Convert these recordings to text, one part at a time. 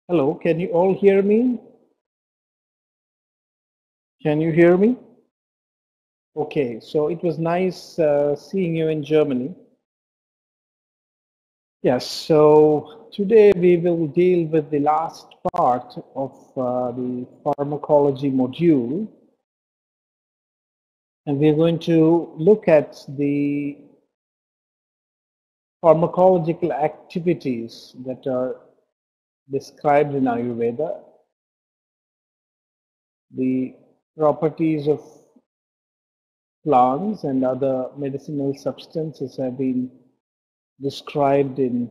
Hello, can you all hear me? Can you hear me? Okay, so it was nice seeing you in Germany. Yes, so today we will deal with the last part of the pharmacology module, and we're going to look at the pharmacological activities that are described in Ayurveda, the properties of plants and other medicinal substances have been described in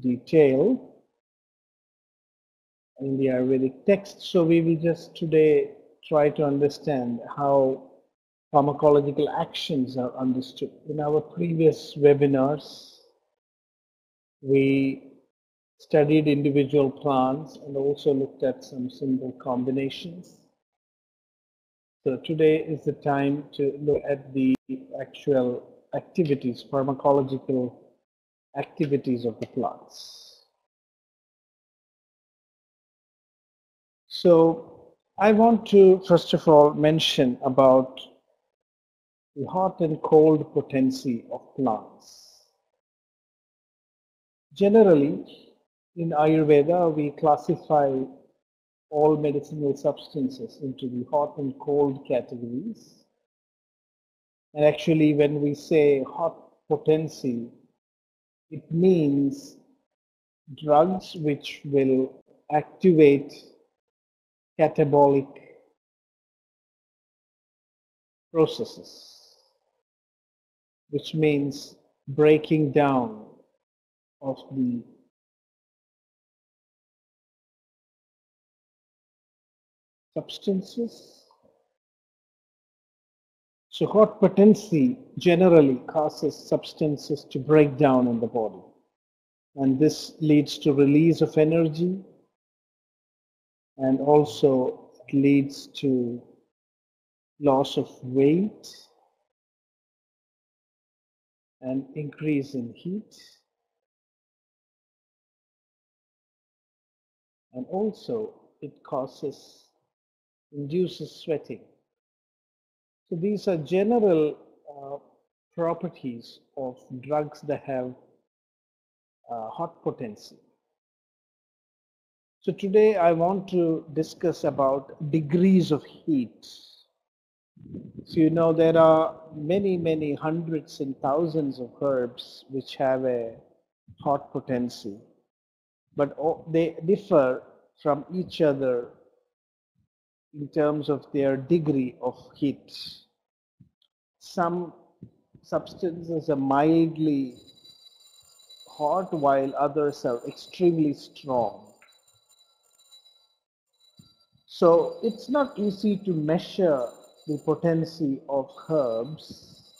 detail in the Ayurvedic text. So we will just today try to understand how pharmacological actions are understood. In our previous webinars, we studied individual plants and also looked at some simple combinations. So today is the time to look at the actual activities, pharmacological activities of the plants. So I want to first of all mention about the hot and cold potency of plants. Generally, in Ayurveda, we classify all medicinal substances into the hot and cold categories. And actually, when we say hot potency, it means drugs which will activate catabolic processes, which means breaking down of the substances. So hot potency generally causes substances to break down in the body, and this leads to release of energy, and also it leads to loss of weight and increase in heat, and also it induces sweating. So these are general properties of drugs that have hot potency. So today I want to discuss about degrees of heat. So you know there are many hundreds and thousands of herbs which have a hot potency, but they differ from each other in terms of their degree of heat. Some substances are mildly hot while others are extremely strong. So it's not easy to measure the potency of herbs.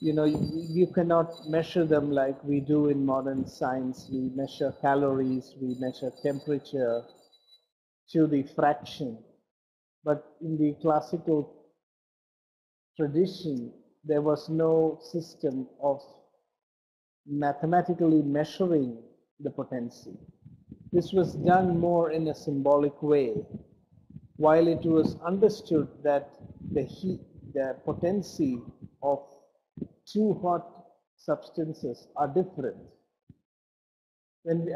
You know, you cannot measure them like we do in modern science. We measure calories, we measure temperature to the fraction. But in the classical tradition, there was no system of mathematically measuring the potency. This was done more in a symbolic way, while it was understood that the potency of two hot substances are different.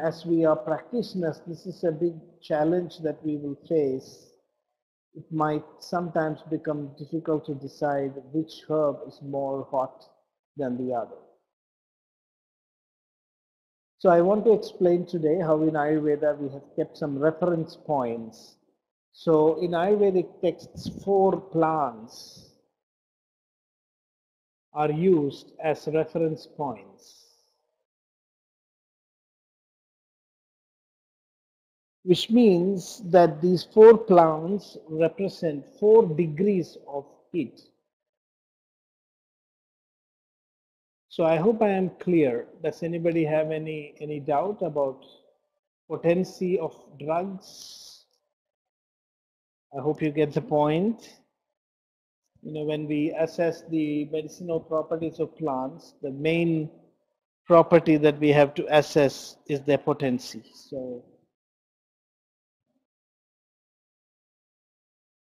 As we are practitioners, this is a big challenge that we will face. It might sometimes become difficult to decide which herb is more hot than the other. So I want to explain today how in Ayurveda we have kept some reference points. So in Ayurvedic texts, 4 plants are used as reference points, which means that these 4 plants represent 4 degrees of heat. So I hope I am clear. Does anybody have any doubt about potency of drugs? I hope you get the point. You know, when we assess the medicinal properties of plants, the main property that we have to assess is their potency. So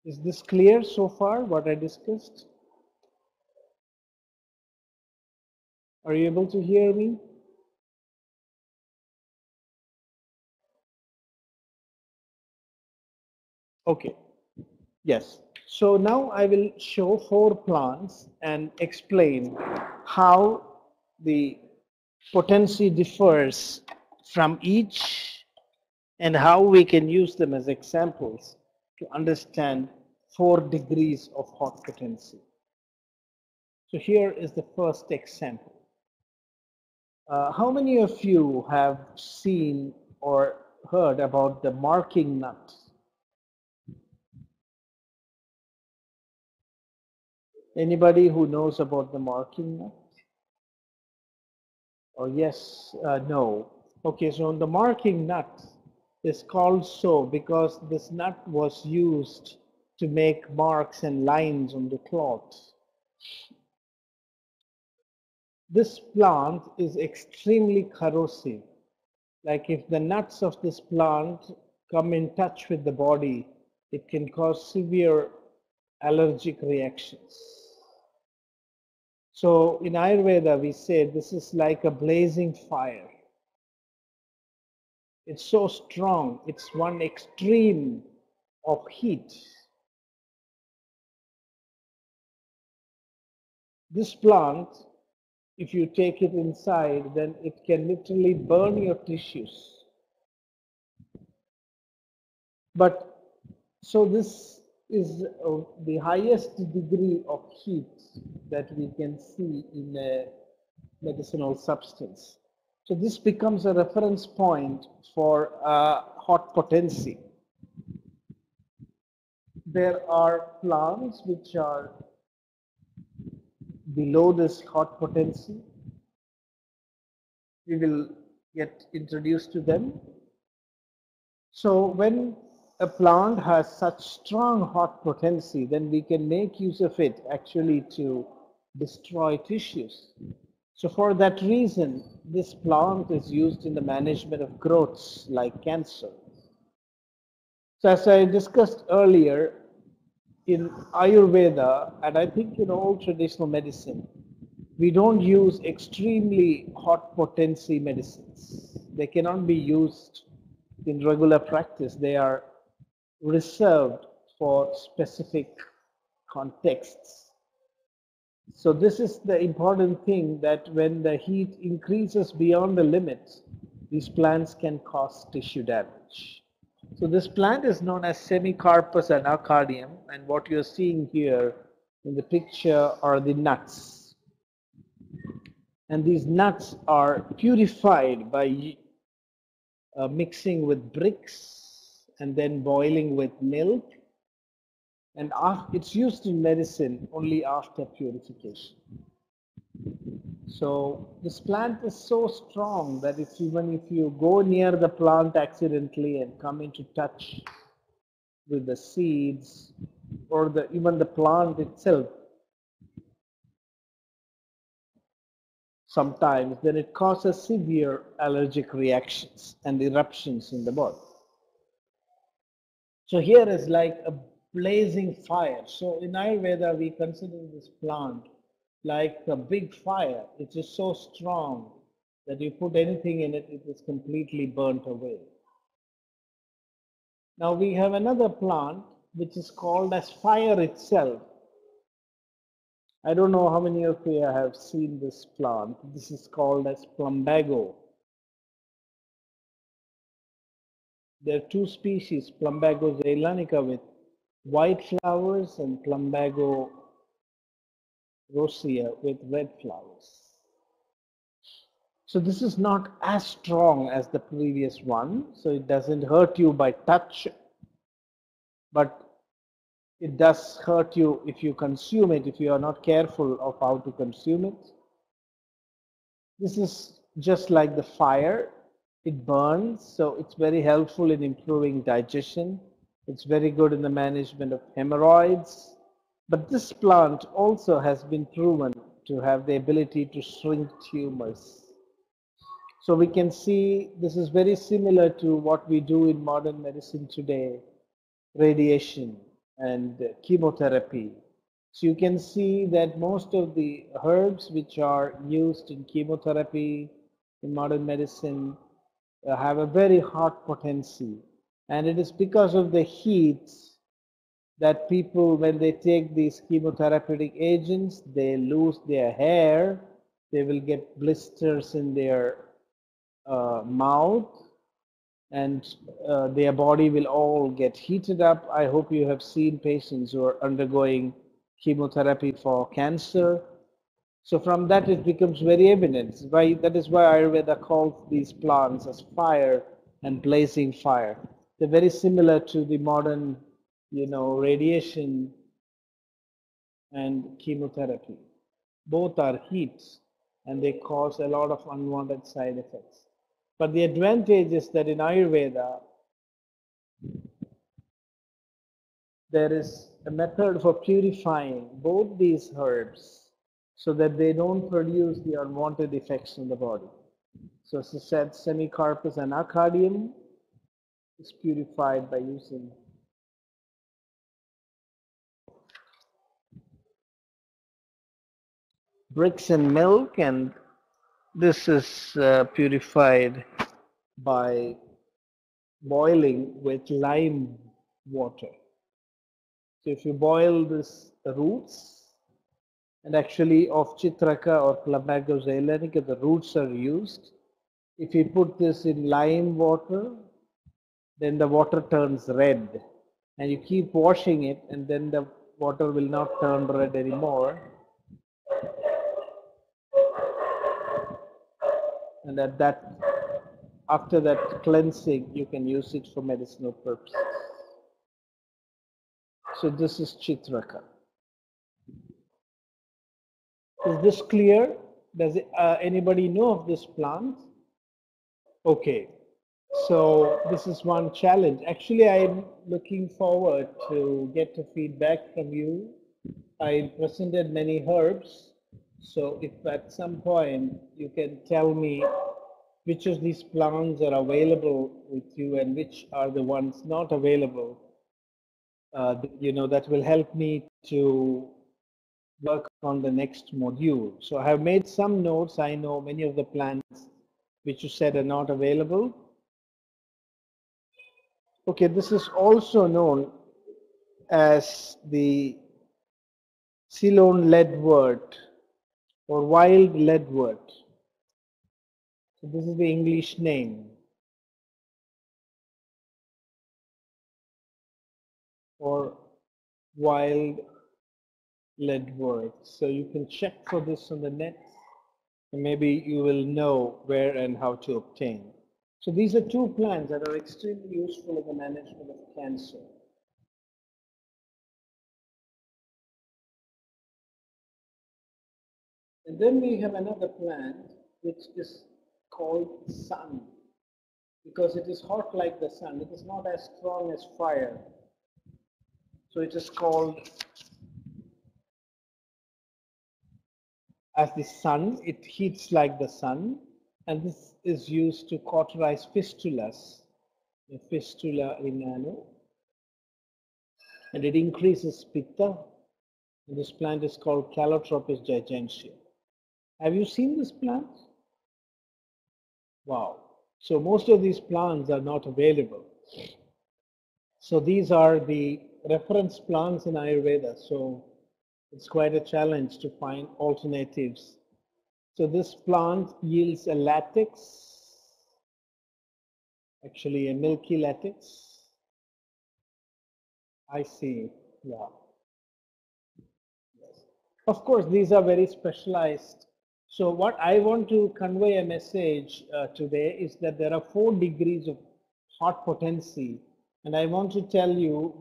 Is this clear so far, what I discussed? Are you able to hear me? Okay. Yes. So now I will show 4 plants and explain how the potency differs from each and how we can use them as examples to understand 4 degrees of hot potency. So here is the first example. How many of you have seen or heard about the marking nut? Anybody who knows about the marking nut? Or yes, no. Okay, so the marking nut is called so because this nut was used to make marks and lines on the cloth. This plant is extremely corrosive. Like if the nuts of this plant come in touch with the body, it can cause severe allergic reactions. So in Ayurveda, we say this is like a blazing fire. It's so strong, it's one extreme of heat. This plant, if you take it inside, then it can literally burn your tissues. But so this is the highest degree of heat that we can see in a medicinal substance. So this becomes a reference point for hot potency. There are plants which are below this hot potency. We will get introduced to them. So when a plant has such strong hot potency, then we can make use of it actually to destroy tissues. So for that reason, this plant is used in the management of growths like cancer. So as I discussed earlier, in Ayurveda, and I think in all traditional medicine, we don't use extremely hot potency medicines. They cannot be used in regular practice. They are reserved for specific contexts. So this is the important thing, that when the heat increases beyond the limits, these plants can cause tissue damage. So this plant is known as Semicarpus anacardium, and what you're seeing here in the picture are the nuts. And these nuts are purified by mixing with bricks and then boiling with milk. And it's used in medicine only after purification. So this plant is so strong that even if you go near the plant accidentally and come into touch with the seeds or even the plant itself, sometimes then it causes severe allergic reactions and eruptions in the body. So here is like a blazing fire. So in Ayurveda, we consider this plant like a big fire. It is so strong that you put anything in it, it is completely burnt away. Now we have another plant which is called as fire itself. I don't know how many of you have seen this plant. This is called as plumbago. There are 2 species, Plumbago zeylanica with white flowers and Plumbago rosea with red flowers. So this is not as strong as the previous one, so it doesn't hurt you by touch, but it does hurt you if you consume it, if you are not careful of how to consume it. This is just like the fire. It burns, so it's very helpful in improving digestion. It's very good in the management of hemorrhoids. But this plant also has been proven to have the ability to shrink tumors. So we can see this is very similar to what we do in modern medicine today, radiation and chemotherapy. So you can see that most of the herbs which are used in chemotherapy, in modern medicine, have a very hot potency. And it is because of the heat that people, when they take these chemotherapeutic agents, they lose their hair, they will get blisters in their mouth, and their body will all get heated up. I hope you have seen patients who are undergoing chemotherapy for cancer. So from that it becomes very evident. That is why Ayurveda calls these plants as fire and blazing fire. They're very similar to the modern, radiation and chemotherapy. Both are heats and they cause a lot of unwanted side effects. But the advantage is that in Ayurveda, there is a method for purifying both these herbs so that they don't produce the unwanted effects in the body. So as I said, semicarpus and acardium is purified by using bricks and milk, and this is purified by boiling with lime water. So if you boil this roots, and actually of Citraka or Clamago zeylanica, the roots are used. If you put this in lime water, then the water turns red. And you keep washing it, and then the water will not turn red anymore. And after that cleansing, you can use it for medicinal purposes. So this is Citraka. Is this clear? Does anybody know of this plant? Okay. So this is one challenge. Actually, I'm looking forward to get the feedback from you. I presented many herbs. So if at some point you can tell me which of these plants are available with you and which are the ones not available, that will help me to work on the next module. So I have made some notes. I know many of the plants which you said are not available. Okay, this is also known as the Ceylon leadwort or wild leadwort. So this is the English name. Or wild leadwort. So you can check for this on the net, and maybe you will know where and how to obtain. So these are two plants that are extremely useful in the management of cancer. And then we have another plant which is called sun, because it is hot like the sun. It is not as strong as fire. So it is called as the sun. It heats like the sun, and this is used to cauterize fistulas, the fistula in ano, and it increases pitta. And this plant is called Calotropis gigantea. Have you seen this plant? Wow. So most of these plants are not available. So these are the reference plants in Ayurveda. So it's quite a challenge to find alternatives. So this plant yields a latex, actually a milky latex. I see, yeah. Yes. Of course, these are very specialized. So what I want to convey a message today is that there are 4 degrees of hot potency, and I want to tell you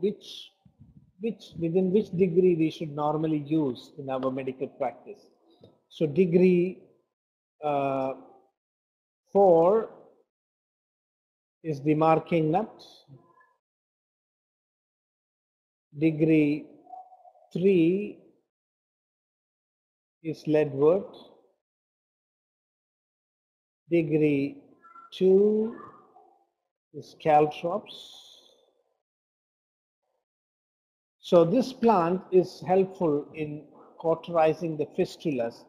within which degree we should normally use in our medical practice. So degree 4 is the marking nut. Degree 3 is leadwort. Degree 2 is caltrops. So this plant is helpful in cauterizing the fistulas.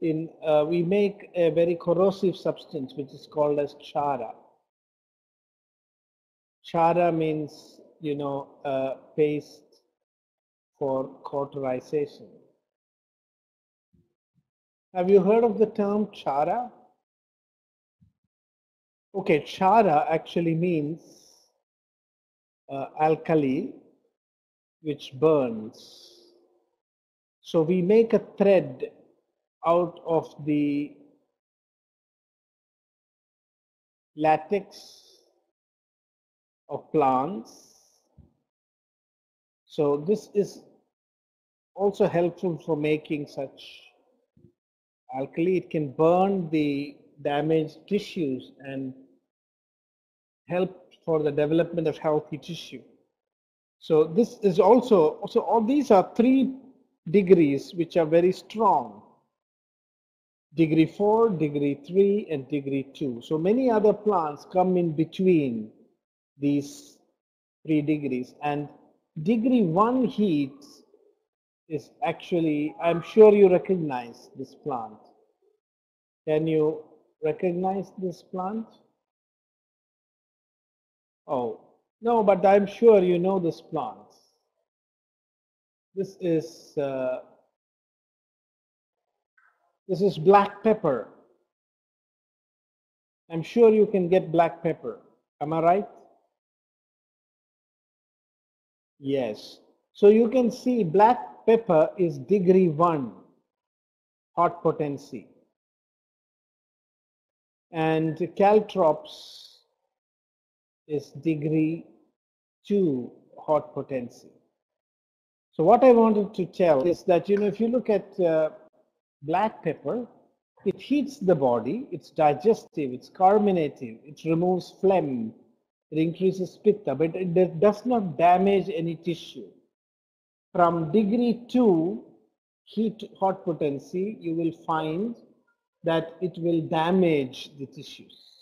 We make a very corrosive substance which is called as chara. Chara means, paste for cauterization. Have you heard of the term chara? Okay, chara actually means alkali, which burns. So we make a thread out of the latex of plants. So this is also helpful for making such alkali. It can burn the damaged tissues and help for the development of healthy tissue. So this is also, all these are 3 degrees which are very strong. Degree 4, degree 3, and degree 2. So many other plants come in between these 3 degrees. And degree 1 heat is actually, I'm sure you recognize this plant. Can you recognize this plant? Oh, no, but I'm sure you know this plant. This is black pepper. I'm sure you can get black pepper. Am I right? Yes. So you can see black pepper is degree 1 hot potency. And caltrops is degree 2 hot potency. So what I wanted to tell is that, if you look at black pepper, it heats the body, it's digestive, it's carminative, it removes phlegm, it increases pitta, but it does not damage any tissue. From degree 2 hot potency, you will find that it will damage the tissues.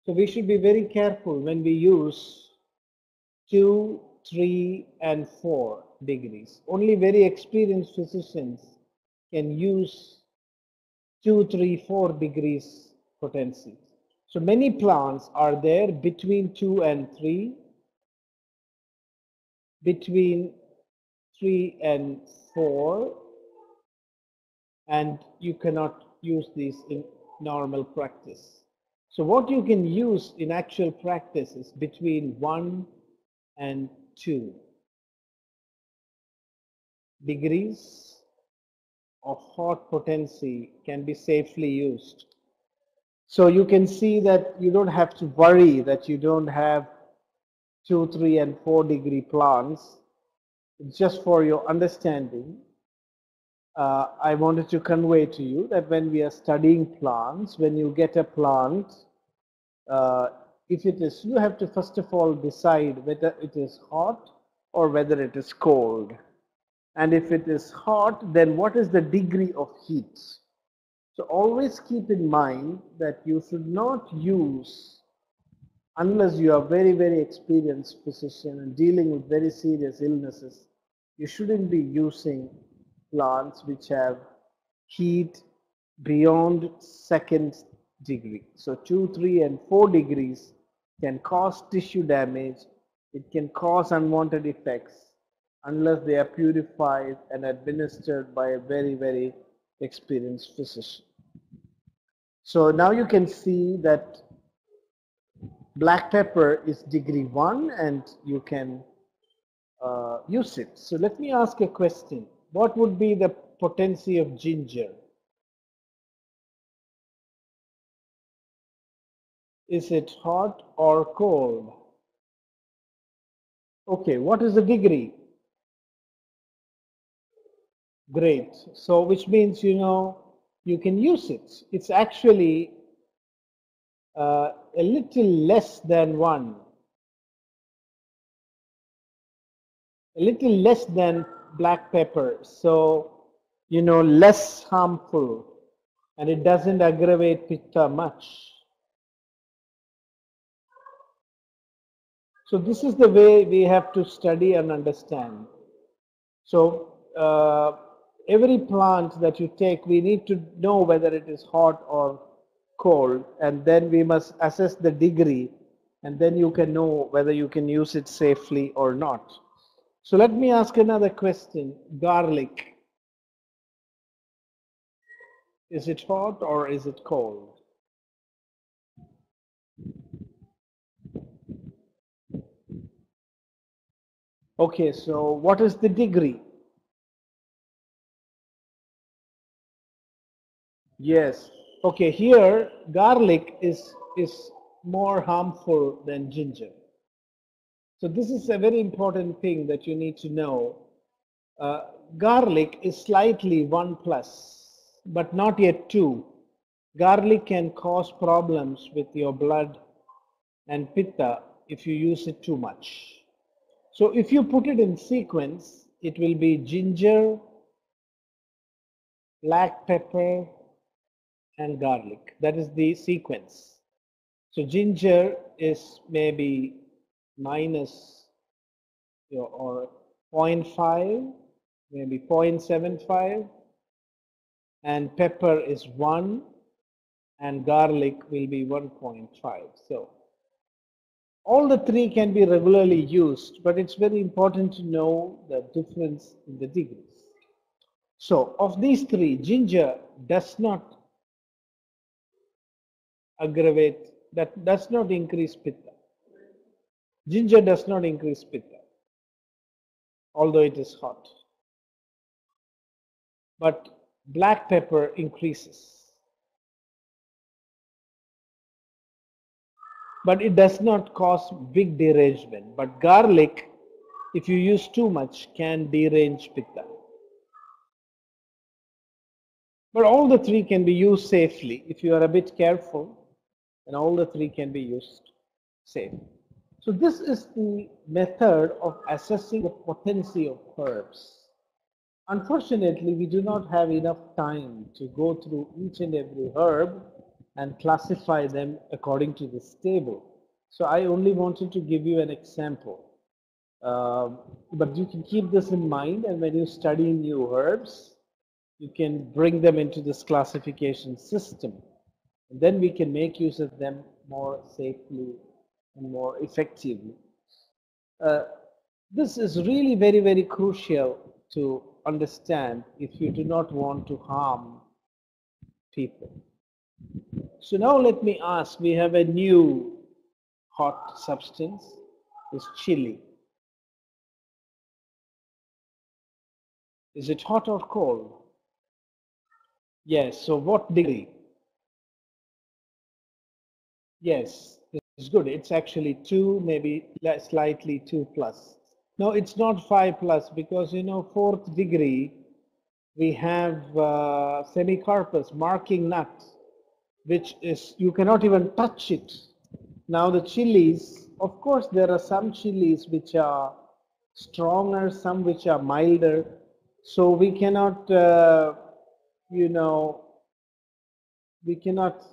So we should be very careful when we use 2, 3, and 4 degrees. Only very experienced physicians can use 2, 3, 4 degrees potency. So many plants are there between 2 and 3, between 3 and 4, and you cannot use these in normal practice. So what you can use in actual practice is between 1 and 2 degrees of hot potency can be safely used. So you can see that you don't have to worry that you don't have 2, 3, and 4 degree plants. Just for your understanding, I wanted to convey to you that when we are studying plants, when you get a plant, if it is, you have to first of all decide whether it is hot or whether it is cold. And if it is hot, then what is the degree of heat? So always keep in mind that you should not use, unless you are very, very experienced physician and dealing with very serious illnesses, you shouldn't be using plants which have heat beyond 2nd degree. So 2, 3, and 4 degrees can cause tissue damage. It can cause unwanted effects unless they are purified and administered by a very, very experienced physician. So now you can see that black pepper is degree 1 and you can use it. So let me ask a question. What would be the potency of ginger? Is it hot or cold? Okay, what is the degree? Great. So which means, you can use it. It's actually a little less than 1. A little less than black pepper. So, less harmful. And it doesn't aggravate pitta much. So this is the way we have to study and understand. So every plant that you take, we need to know whether it is hot or cold, and then we must assess the degree, and then you can know whether you can use it safely or not. So let me ask another question. Garlic, is it hot or is it cold? Okay, so what is the degree? Yes. Okay, here garlic is more harmful than ginger. So this is a very important thing that you need to know. Garlic is slightly 1 plus, but not yet 2. Garlic can cause problems with your blood and pitta if you use it too much. So if you put it in sequence, it will be ginger, black pepper, and garlic. That is the sequence. So ginger is maybe minus or 0.5, maybe 0.75, and pepper is 1, and garlic will be 1.5. So all the three can be regularly used, but it's very important to know the difference in the degrees. So of these three, ginger does not aggravate, that does not increase pitta. Ginger does not increase pitta, although it is hot. But black pepper increases. But it does not cause big derangement. But garlic, if you use too much, can derange pitta. But all the three can be used safely. If you are a bit careful, then all the three can be used safely. So this is the method of assessing the potency of herbs. Unfortunately, we do not have enough time to go through each and every herb and classify them according to this table. So I only wanted to give you an example. But you can keep this in mind, and when you study new herbs, you can bring them into this classification system. And then we can make use of them more safely and more effectively. Uh, this is really very, very crucial to understand if you do not want to harm people. So now let me ask, we have a new hot substance, is chili. Is it hot or cold? Yes, so what degree? Yes, it's good. It's actually 2, maybe slightly 2 plus. No, it's not 5 plus because, you know, 4th degree, we have semicarpus, marking nut, which is, you cannot even touch it. Now the chilies, of course, there are some chilies which are stronger, some which are milder. So we cannot, you know, we cannot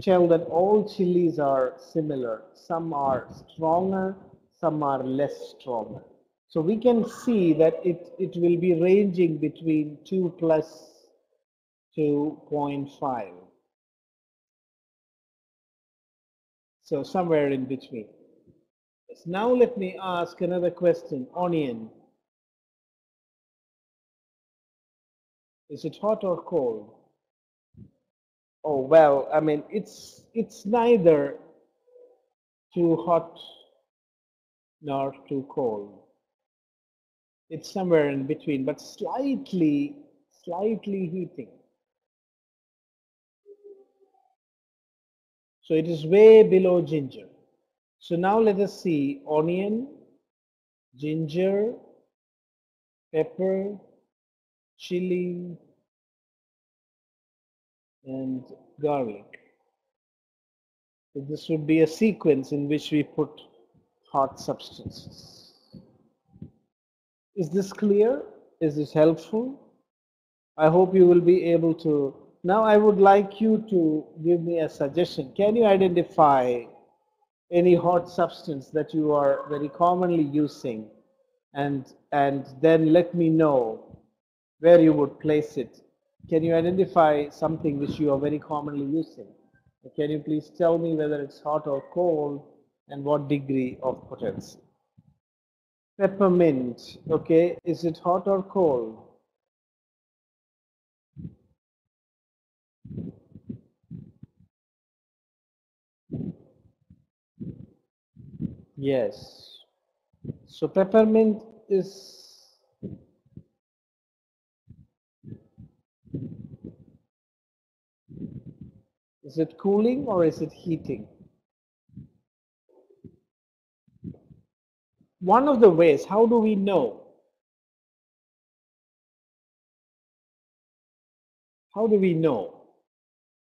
tell that all chilies are similar. Some are stronger, some are less stronger. So we can see that it will be ranging between 2 plus to 0.5. So somewhere in between. Yes. Now let me ask another question. Onion. Is it hot or cold? Oh, well, I mean, it's neither too hot nor too cold. It's somewhere in between, but slightly heating. So it is way below ginger. So now let us see onion, ginger, pepper, chili, and garlic. So this would be a sequence in which we put hot substances. Is this clear? Is this helpful? I hope you will be able to. Now I would like you to give me a suggestion. Can you identify any hot substance that you are very commonly using and then let me know where you would place it. Can you identify something which you are very commonly using? Can you please tell me whether it's hot or cold and what degree of potency? Peppermint, okay, is it hot or cold? Yes. So peppermint is it cooling or is it heating? One of the ways, how do we know? How do we know?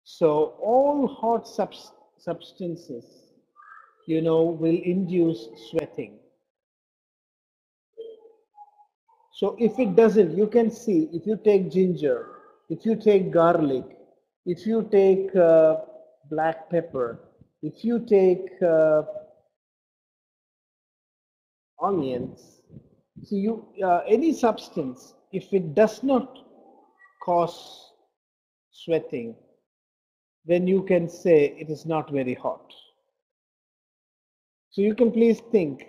So all hot substances, will induce sweating. So if it doesn't, you can see if you take ginger, if you take garlic, if you take black pepper, if you take onions, so any substance, if it does not cause sweating, then you can say it is not very hot. So you can please think,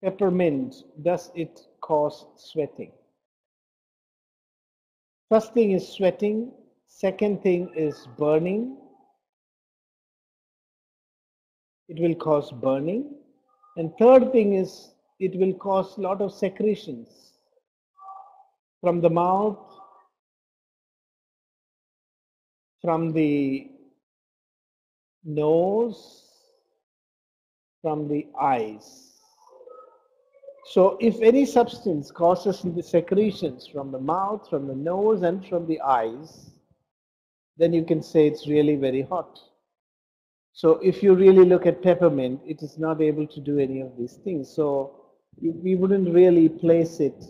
peppermint, does it cause sweating? First thing is sweating. Second thing is burning. It will cause burning. And third thing is it will cause a lot of secretions from the mouth, from the nose, from the eyes. So if any substance causes the secretions from the mouth, from the nose, and from the eyes, then you can say it's really very hot. So if you really look at peppermint, it is not able to do any of these things. So we wouldn't really place it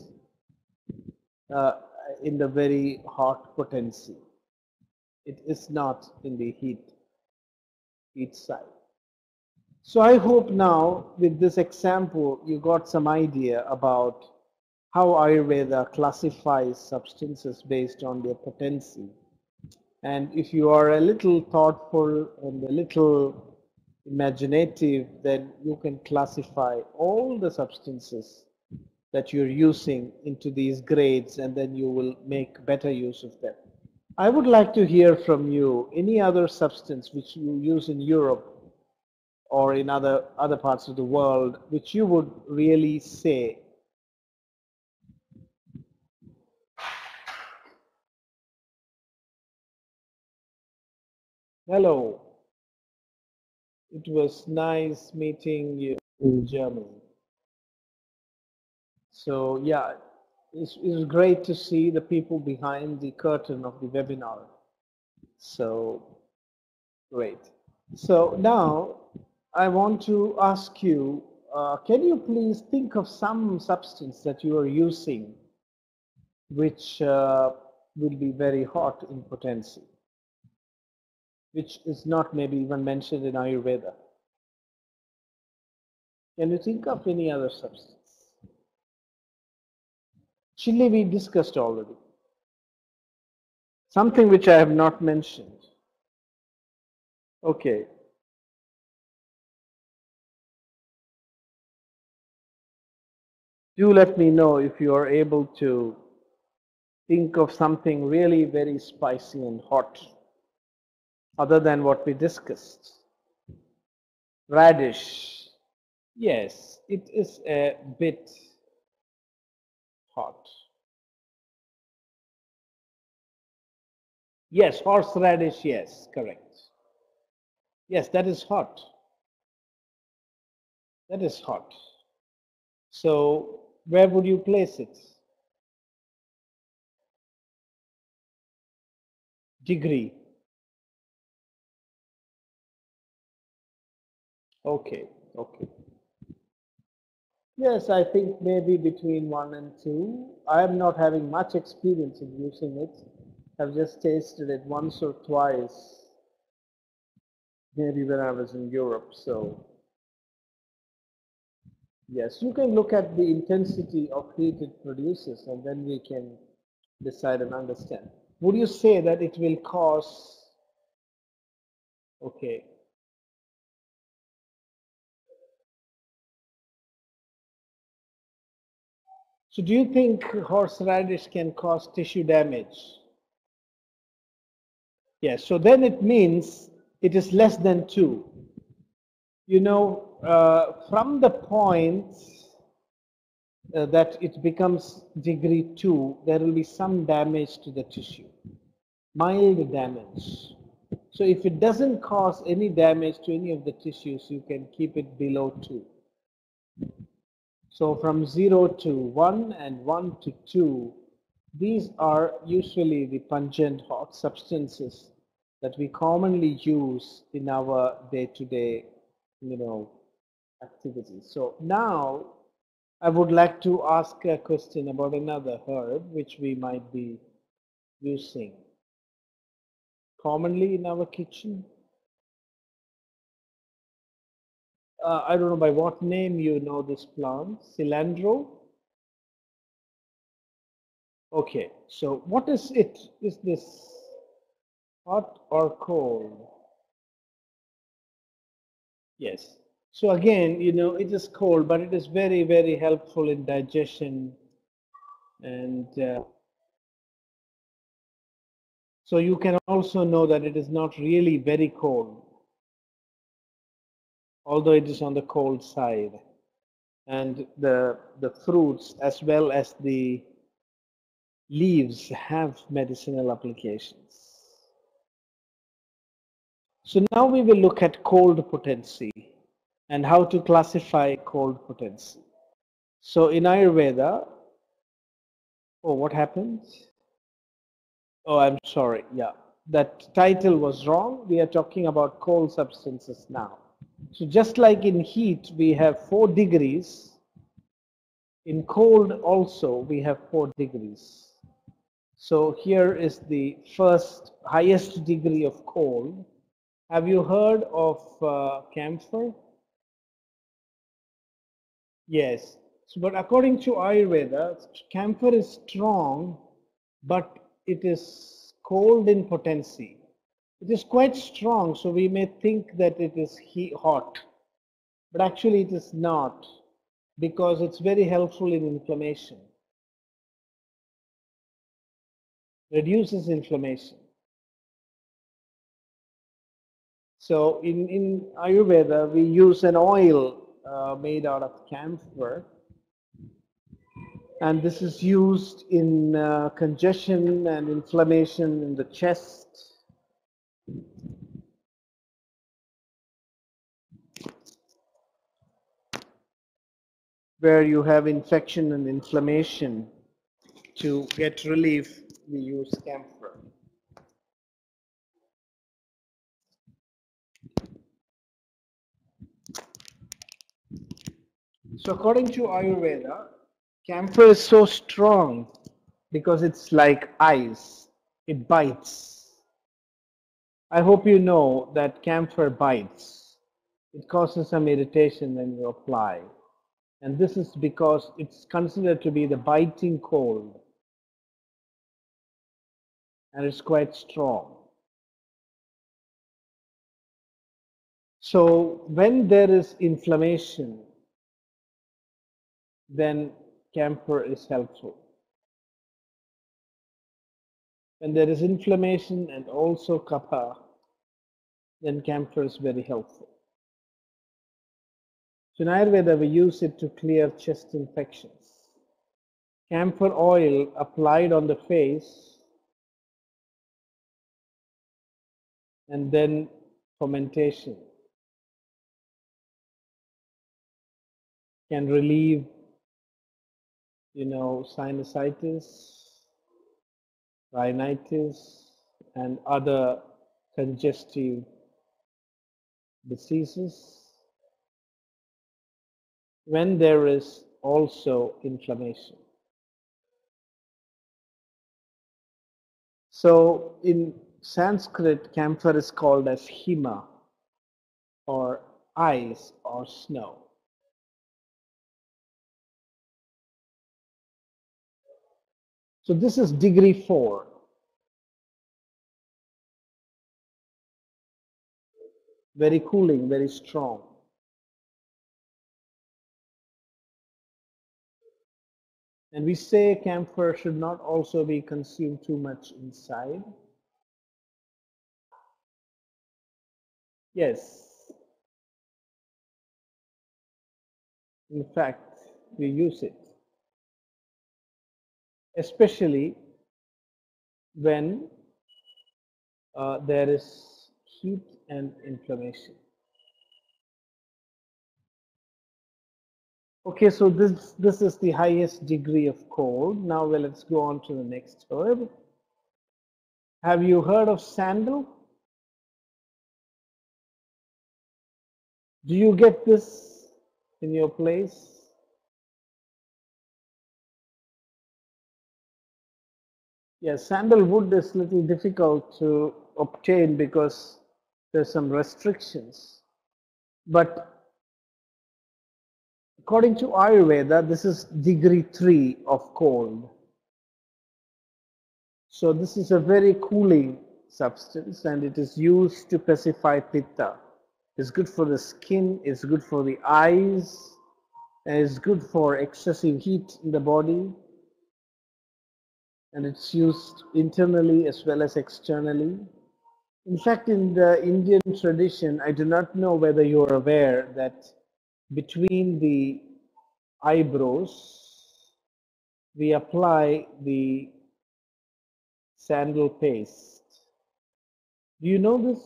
uh, in the very hot potency. It is not in the heat side. So I hope now with this example you got some idea about how Ayurveda classifies substances based on their potency. And if you are a little thoughtful and a little imaginative, then you can classify all the substances that you're using into these grades, and then you will make better use of them. I would like to hear from you any other substance which you use in Europe or in other parts of the world, which you would really say, hello, it was nice meeting you in Germany. So yeah, it's great to see the people behind the curtain of the webinar. So great. So now I want to ask you, can you please think of some substance that you are using which will be very hot in potency, which is not maybe even mentioned in Ayurveda? Can you think of any other substance? Chili we discussed already. Something which I have not mentioned. Okay. Do let me know if you are able to think of something really very spicy and hot other than what we discussed. Radish. Yes, it is a bit hot. Yes, horseradish, yes, correct. Yes, that is hot. That is hot. So where would you place it? Degree. Okay, okay. Yes, I think maybe between 1 and 2. I am not having much experience in using it. I've just tasted it once or twice, maybe when I was in Europe. So Yes, you can look at the intensity of heat it produces and then we can decide and understand. Would you say that it will cause, okay, so do you think horseradish can cause tissue damage? Yes, so then it means it is less than 2. You know, from the point that it becomes degree 2, there will be some damage to the tissue, mild damage. So if it doesn't cause any damage to any of the tissues, you can keep it below 2. So from 0 to 1 and 1 to 2, these are usually the pungent hot substances that we commonly use in our day-to-day, activities. So now I would like to ask a question about another herb which we might be using commonly in our kitchen. I don't know by what name you know this plant, cilantro. Okay, so what is it? Is this hot or cold? Yes. So again, it is cold, but it is very, very helpful in digestion. And so you can also know that it is not really very cold, although it is on the cold side. And the fruits as well as the leaves have medicinal applications. So now we will look at cold potency and how to classify cold potency. So in Ayurveda, oh, what happened? Oh, I'm sorry. Yeah, that title was wrong. We are talking about cold substances now. So just like in heat, we have 4 degrees. In cold also, we have 4 degrees. So here is the first highest degree of cold. Have you heard of camphor? Yes. So, but according to Ayurveda, camphor is strong, but it is cold in potency. It is quite strong, so we may think that it is hot, but actually it is not, because it's very helpful in inflammation, reduces inflammation. So in Ayurveda, we use an oil made out of camphor, and this is used in congestion and inflammation in the chest, where you have infection and inflammation. To get relief, we use camphor. So according to Ayurveda, camphor is so strong because it's like ice. It bites. I hope you know that camphor bites. It causes some irritation when you apply. And this is because it's considered to be the biting cold. And it's quite strong. So when there is inflammation, then camphor is helpful. When there is inflammation and also kapha, then camphor is very helpful. So in Ayurveda, we use it to clear chest infections. Camphor oil applied on the face and then fermentation can relieve, sinusitis, rhinitis, and other congestive diseases when there is also inflammation. So in Sanskrit, camphor is called as hima, or ice or snow. So this is degree 4. Very cooling, very strong. And we say camphor should not also be consumed too much inside. Yes. In fact, we use it, especially when there is heat and inflammation. Okay, so this is the highest degree of cold. Now let's go on to the next herb. Have you heard of sandal? Do you get this in your place? Yes, sandalwood is a little difficult to obtain because there's some restrictions. But according to Ayurveda, this is degree 3 of cold. So this is a very cooling substance and it is used to pacify pitta. It's good for the skin, it's good for the eyes, and it's good for excessive heat in the body. And it's used internally as well as externally. In fact, in the Indian tradition, I do not know whether you are aware that between the eyebrows, we apply the sandal paste. Do you know this?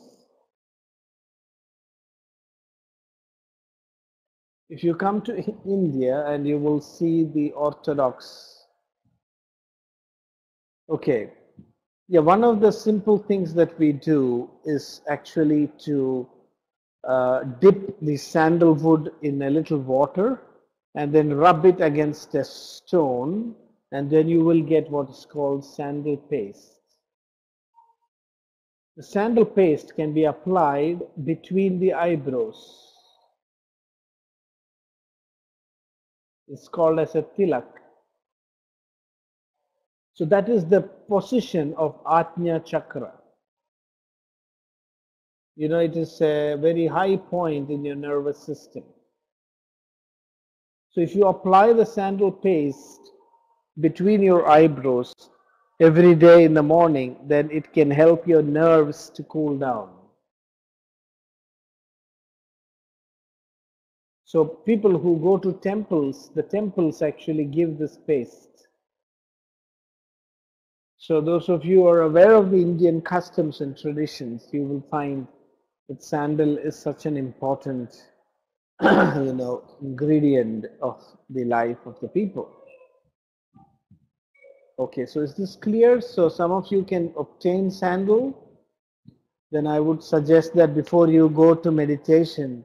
If you come to India and you will see the Orthodox. Okay. Yeah, one of the simple things that we do is actually to dip the sandalwood in a little water and then rub it against a stone, and then you will get what is called sandal paste. The sandal paste can be applied between the eyebrows. It's called as a tilak. So that is the position of Ajna chakra. You know, it is a very high point in your nervous system. So if you apply the sandal paste between your eyebrows every day in the morning, then it can help your nerves to cool down. So people who go to temples, the temples actually give this paste. So those of you who are aware of the Indian customs and traditions, you will find that sandal is such an important ingredient of the life of the people. Okay, so is this clear? So some of you can obtain sandal. Then I would suggest that before you go to meditation,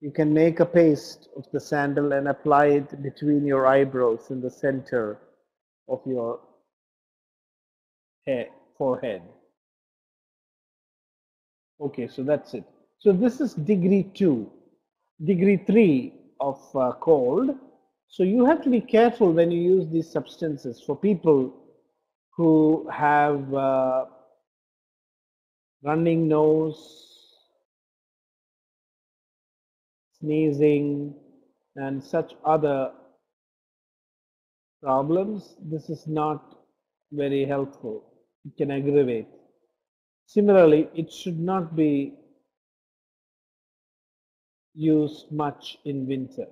you can make a paste of the sandal and apply it between your eyebrows in the center of your forehead. Okay, so that's it. So this is degree 2. Degree 3 of cold. So you have to be careful when you use these substances for people who have running nose, sneezing, and such other problems. This is not very helpful. It can aggravate. Similarly, it should not be used much in winter.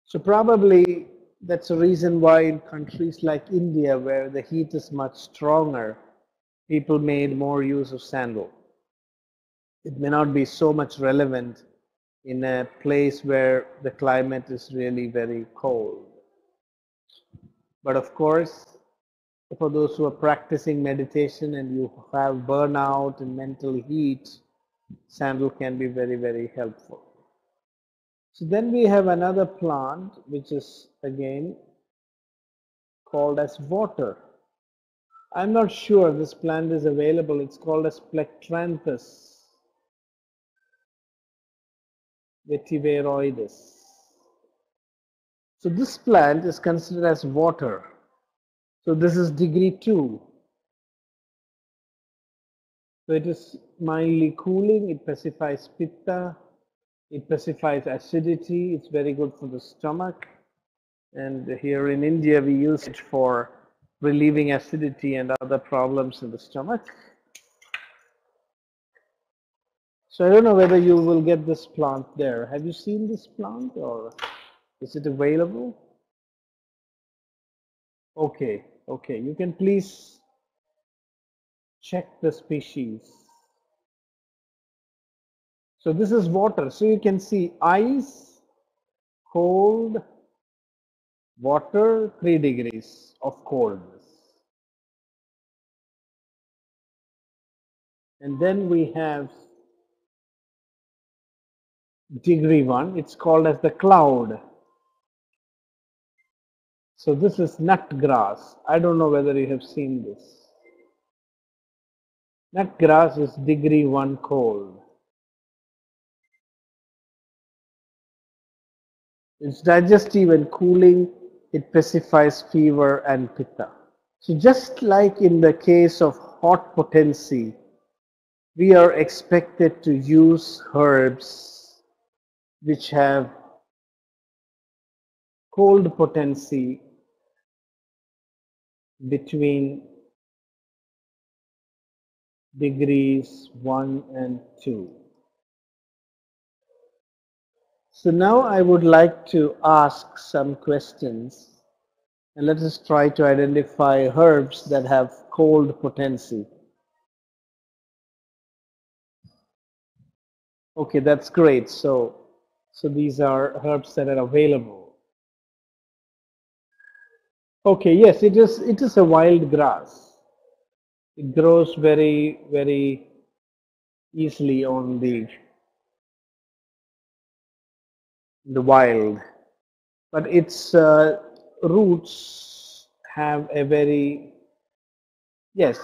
So probably that's a reason why in countries like India, where the heat is much stronger, people made more use of sandal. It may not be so much relevant in a place where the climate is really very cold. But of course, for those who are practicing meditation and you have burnout and mental heat, sandal can be very, very helpful. So then we have another plant which is again called as water. I'm not sure this plant is available. It's called as Plectranthus vetiveroides. So this plant is considered as water. So this is degree 2. So it is mildly cooling, it pacifies pitta, it pacifies acidity, it's very good for the stomach. And here in India, we use it for relieving acidity and other problems in the stomach. So I don't know whether you will get this plant there. Have you seen this plant or is it available? Okay, okay. You can please check the species. So this is water. So you can see ice, cold, water, 3 degrees of coldness. And then we have degree 1. It's called as the cloud. So this is Nutgrass. I don't know whether you have seen this. Nutgrass is degree 1 cold. It's digestive and cooling. It pacifies fever and pitta. So just like in the case of hot potency, we are expected to use herbs which have cold potency between degrees 1 and 2. So now I would like to ask some questions and let us try to identify herbs that have cold potency. Okay, that's great. So these are herbs that are available. Okay, yes, it is a wild grass. It grows very, very easily on the wild, but its roots have a very, yes,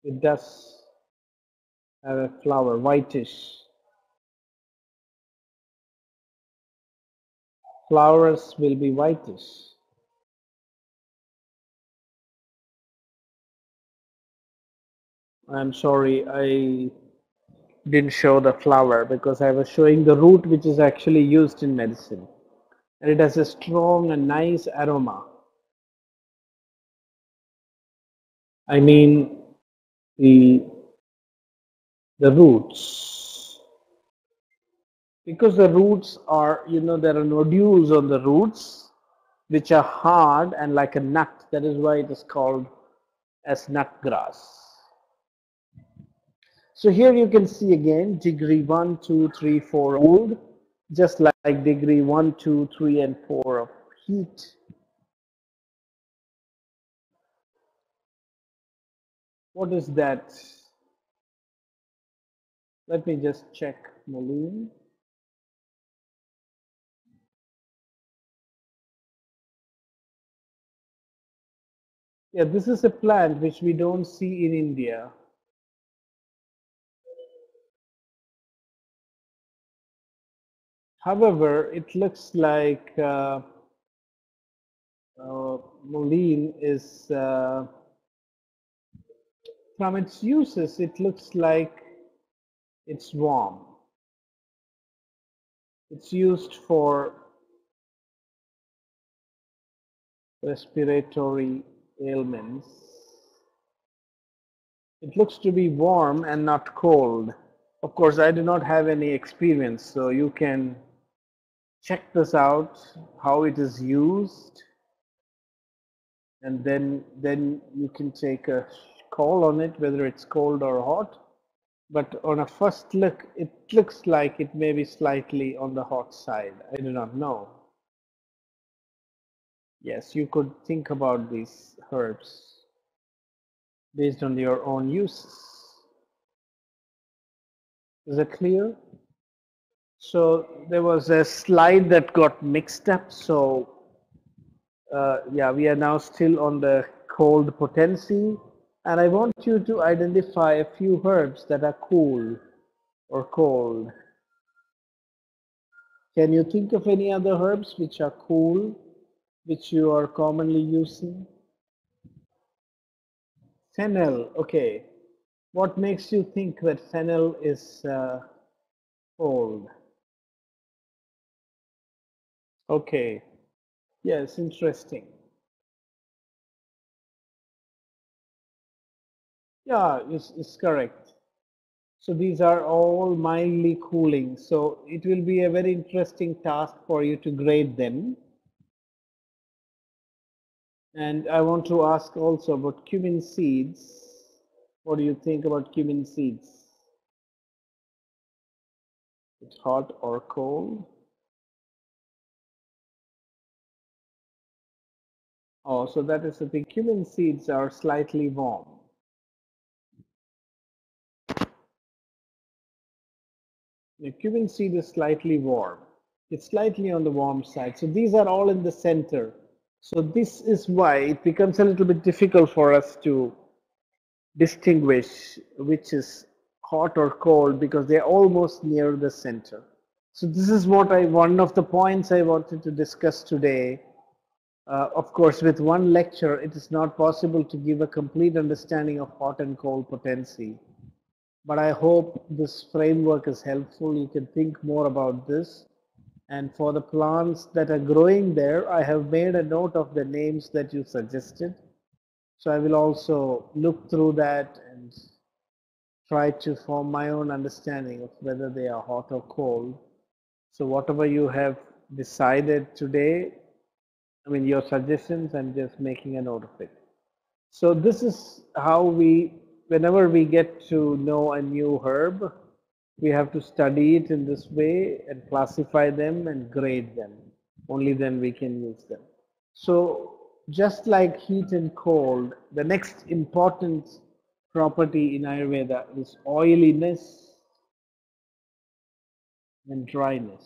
it does have a flower, whitish. Flowers will be whitish. I'm sorry, I didn't show the flower because I was showing the root, which is actually used in medicine. And it has a strong and nice aroma. I mean, the roots. Because the roots are, there are nodules on the roots, which are hard and like a nut. That is why it is called as nut grass. So here you can see again degree 1, 2, 3, 4 old, just like degree 1, 2, 3, and 4 of heat. What is that? Let me just check Moline. Yeah, this is a plant which we don't see in India. However, it looks like Moline is, from its uses, it looks like it's warm. It's used for respiratory ailments. It looks to be warm and not cold. Of course, I do not have any experience, so you can check this out, how it is used, and then you can take a call on it, whether it's cold or hot. But on a first look, it looks like it may be slightly on the hot side. I do not know. Yes, you could think about these herbs based on your own uses. Is that clear? So there was a slide that got mixed up. So yeah, we are now still on the cold potency. And I want you to identify a few herbs that are cool or cold. Can you think of any other herbs which are cool, which you are commonly using? Fennel, okay. What makes you think that fennel is cold? Okay, yes, interesting. Yeah, it's correct. So these are all mildly cooling. So it will be a very interesting task for you to grade them. And I want to ask also about cumin seeds. What do you think about cumin seeds? It's hot or cold? Oh, so that is the thing. Cumin seeds are slightly warm. The cumin seed is slightly warm. It's slightly on the warm side. So these are all in the center. So this is why it becomes a little bit difficult for us to distinguish which is hot or cold because they're almost near the center. So this is what one of the points I wanted to discuss today. Of course, with one lecture, it is not possible to give a complete understanding of hot and cold potency. But I hope this framework is helpful. You can think more about this. And for the plants that are growing there, I have made a note of the names that you suggested. So I will also look through that and try to form my own understanding of whether they are hot or cold. So whatever you have decided today, I mean your suggestions, I'm just making a note of it. So this is how whenever we get to know a new herb, we have to study it in this way and classify them and grade them. Only then we can use them. So just like heat and cold, the next important property in Ayurveda is oiliness and dryness.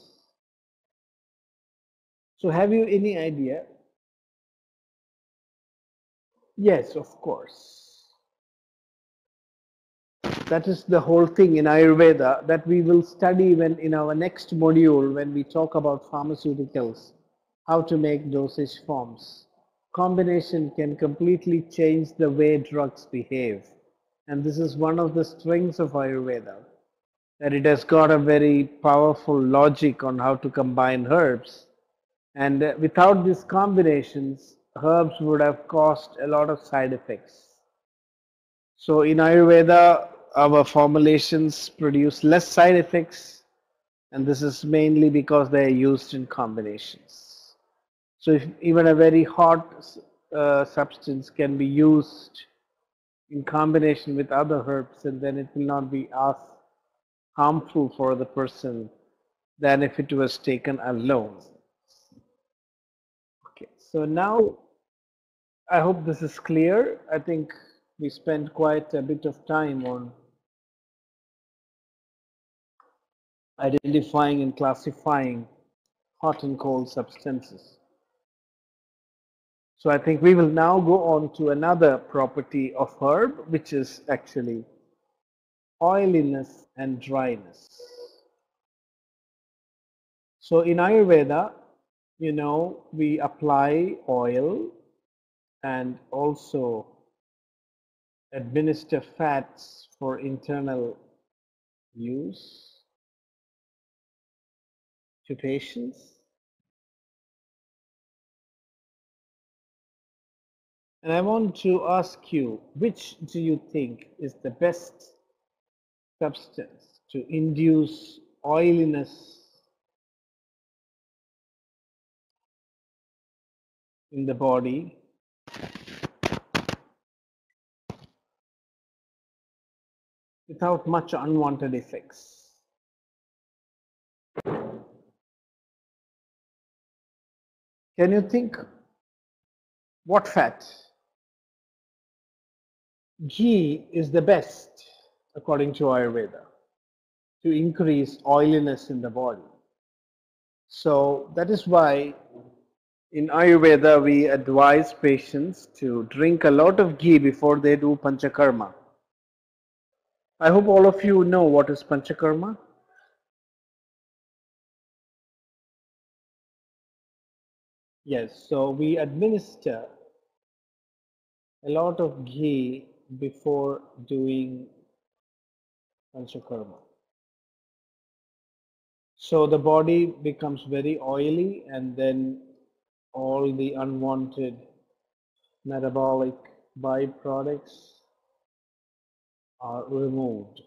So have you any idea? Yes, of course. That is the whole thing in Ayurveda that we will study when in our next module when we talk about pharmaceuticals, how to make dosage forms. Combination can completely change the way drugs behave. And this is one of the strengths of Ayurveda, that it has got a very powerful logic on how to combine herbs. And without these combinations, herbs would have caused a lot of side effects. So in Ayurveda, our formulations produce less side effects, and this is mainly because they are used in combinations. So if even a very hot substance can be used in combination with other herbs, and then it will not be as harmful for the person than if it was taken alone. Okay, so now I hope this is clear. I think we spent quite a bit of time on identifying and classifying hot and cold substances. So I think we will now go on to another property of herb, which is actually oiliness and dryness. So in Ayurveda, we apply oil and also administer fats for internal use to patients. And I want to ask you, which do you think is the best substance to induce oiliness in the body without much unwanted effects? Can you think what fat? Ghee is the best, according to Ayurveda, to increase oiliness in the body. So that is why in Ayurveda we advise patients to drink a lot of ghee before they do panchakarma. I hope all of you know what is panchakarma. Yes, so we administer a lot of ghee before doing panchakarma. So the body becomes very oily, and then all the unwanted metabolic byproducts are removed.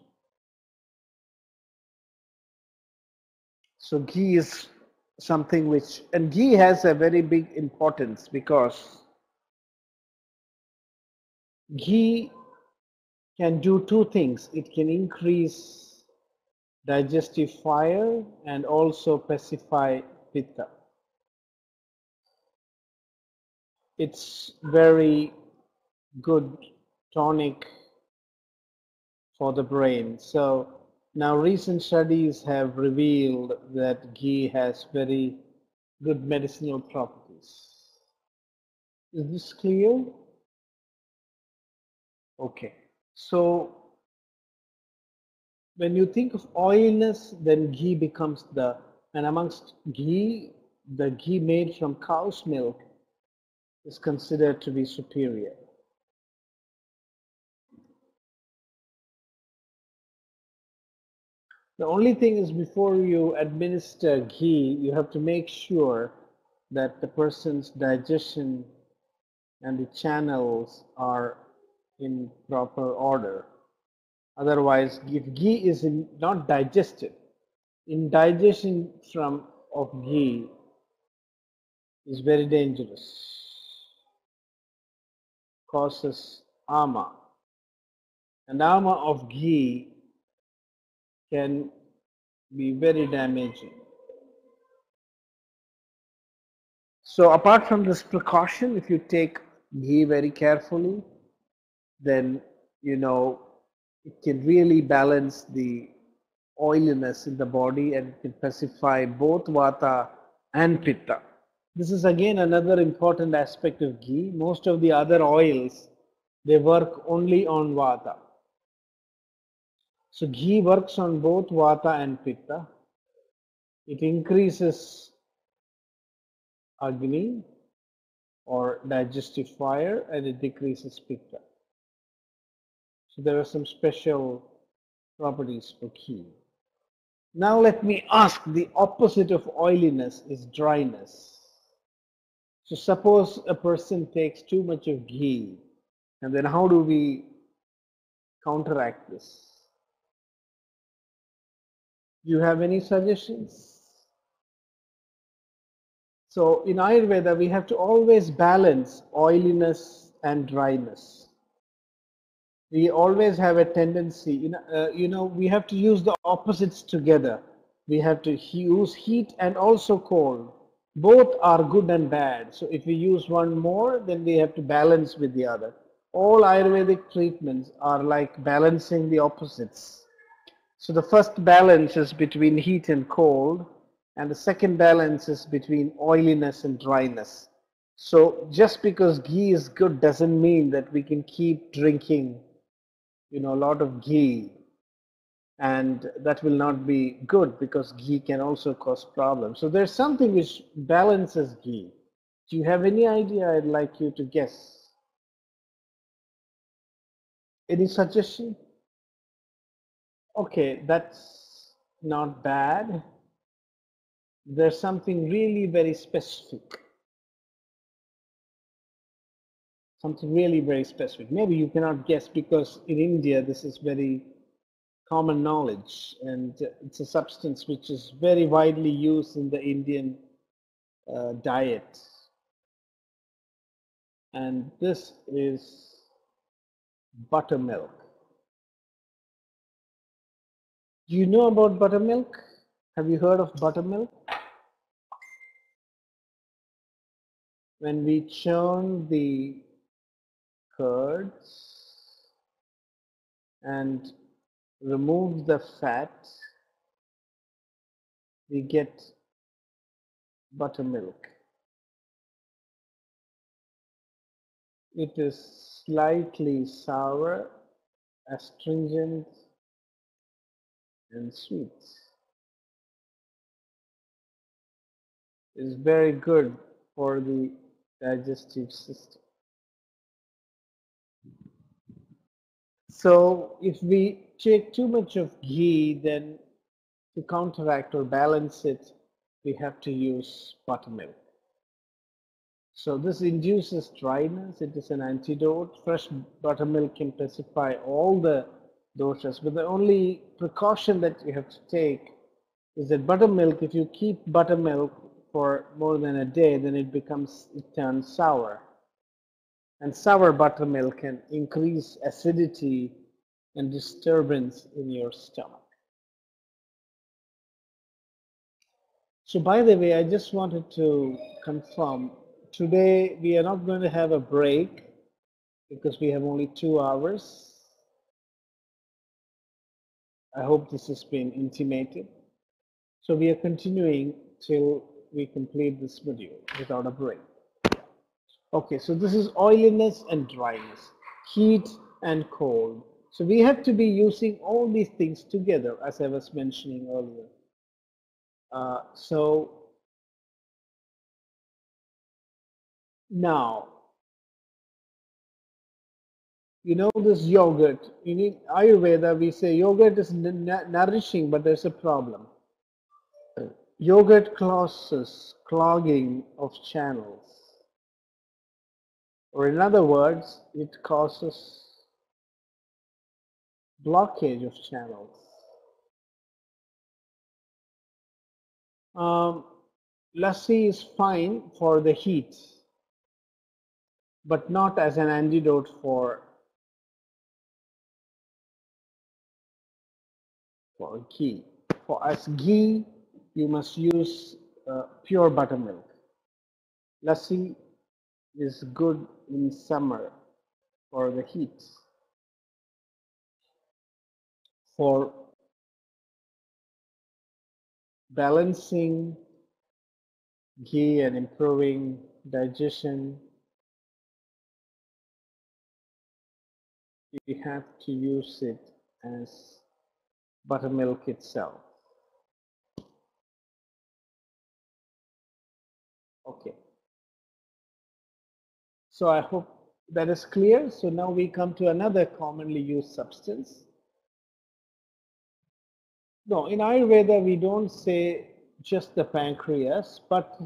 So ghee is something which, and ghee has a very big importance because ghee can do two things. It can increase digestive fire and also pacify pitta. It's very good tonic for the brain. So now recent studies have revealed that ghee has very good medicinal properties. Is this clear? Okay. So when you think of oiliness, then ghee becomes and amongst ghee, the ghee made from cow's milk is considered to be superior. The only thing is before you administer ghee, you have to make sure that the person's digestion and the channels are in proper order. Otherwise, if ghee is not digested, indigestion of ghee is very dangerous, causes ama. And ama of ghee can be very damaging. So apart from this precaution, if you take ghee very carefully, then it can really balance the oiliness in the body, and it can pacify both vata and pitta. This is again another important aspect of ghee. Most of the other oils, they work only on vata. So ghee works on both vata and pitta. It increases agni or digestive fire, and it decreases pitta. So there are some special properties for ghee. Now let me ask, the opposite of oiliness is dryness. So suppose a person takes too much of ghee, and then how do we counteract this? Do you have any suggestions? So in Ayurveda, we have to always balance oiliness and dryness. We always have a tendency, we have to use the opposites together. We have to use heat and also cold. Both are good and bad. So if we use one more, then we have to balance with the other. All Ayurvedic treatments are like balancing the opposites. So the first balance is between heat and cold, and the second balance is between oiliness and dryness. So just because ghee is good doesn't mean that we can keep drinking a lot of ghee, and that will not be good because ghee can also cause problems. So there's something which balances ghee. Do you have any idea? I'd like you to guess. Any suggestion? Okay, that's not bad. There's something really very specific. Something really very specific. Maybe you cannot guess because in India this is very common knowledge, and it's a substance which is very widely used in the Indian diet. And this is buttermilk. Do you know about buttermilk? Have you heard of buttermilk? When we churn the curds and remove the fat, we get buttermilk. It is slightly sour, astringent, and sweet. It's very good for the digestive system. So if we take too much of ghee, then to counteract or balance it, we have to use buttermilk. So this induces dryness. It is an antidote. Fresh buttermilk can pacify all the doshas. But the only precaution that you have to take is that buttermilk, if you keep buttermilk for more than a day, then it turns sour. And sour buttermilk can increase acidity and disturbance in your stomach. So by the way, I just wanted to confirm, today we are not going to have a break because we have only 2 hours. I hope this has been intimated. So we are continuing till we complete this module without a break. Okay, so this is oiliness and dryness, heat and cold. So we have to be using all these things together, as I was mentioning earlier. So now, you know this yogurt, you need Ayurveda, we say yogurt is nourishing, but there's a problem. Yogurt causes clogging of channels. Or in other words, it causes blockage of channels. Lassi is fine for the heat, but not as an antidote for ghee. As ghee, you must use pure buttermilk. Lassi is good in summer for the heat. For balancing ghee and improving digestion, you have to use it as buttermilk itself. Okay. So I hope that is clear. So now we come to another commonly used substance. No, in Ayurveda we don't say just the pancreas, but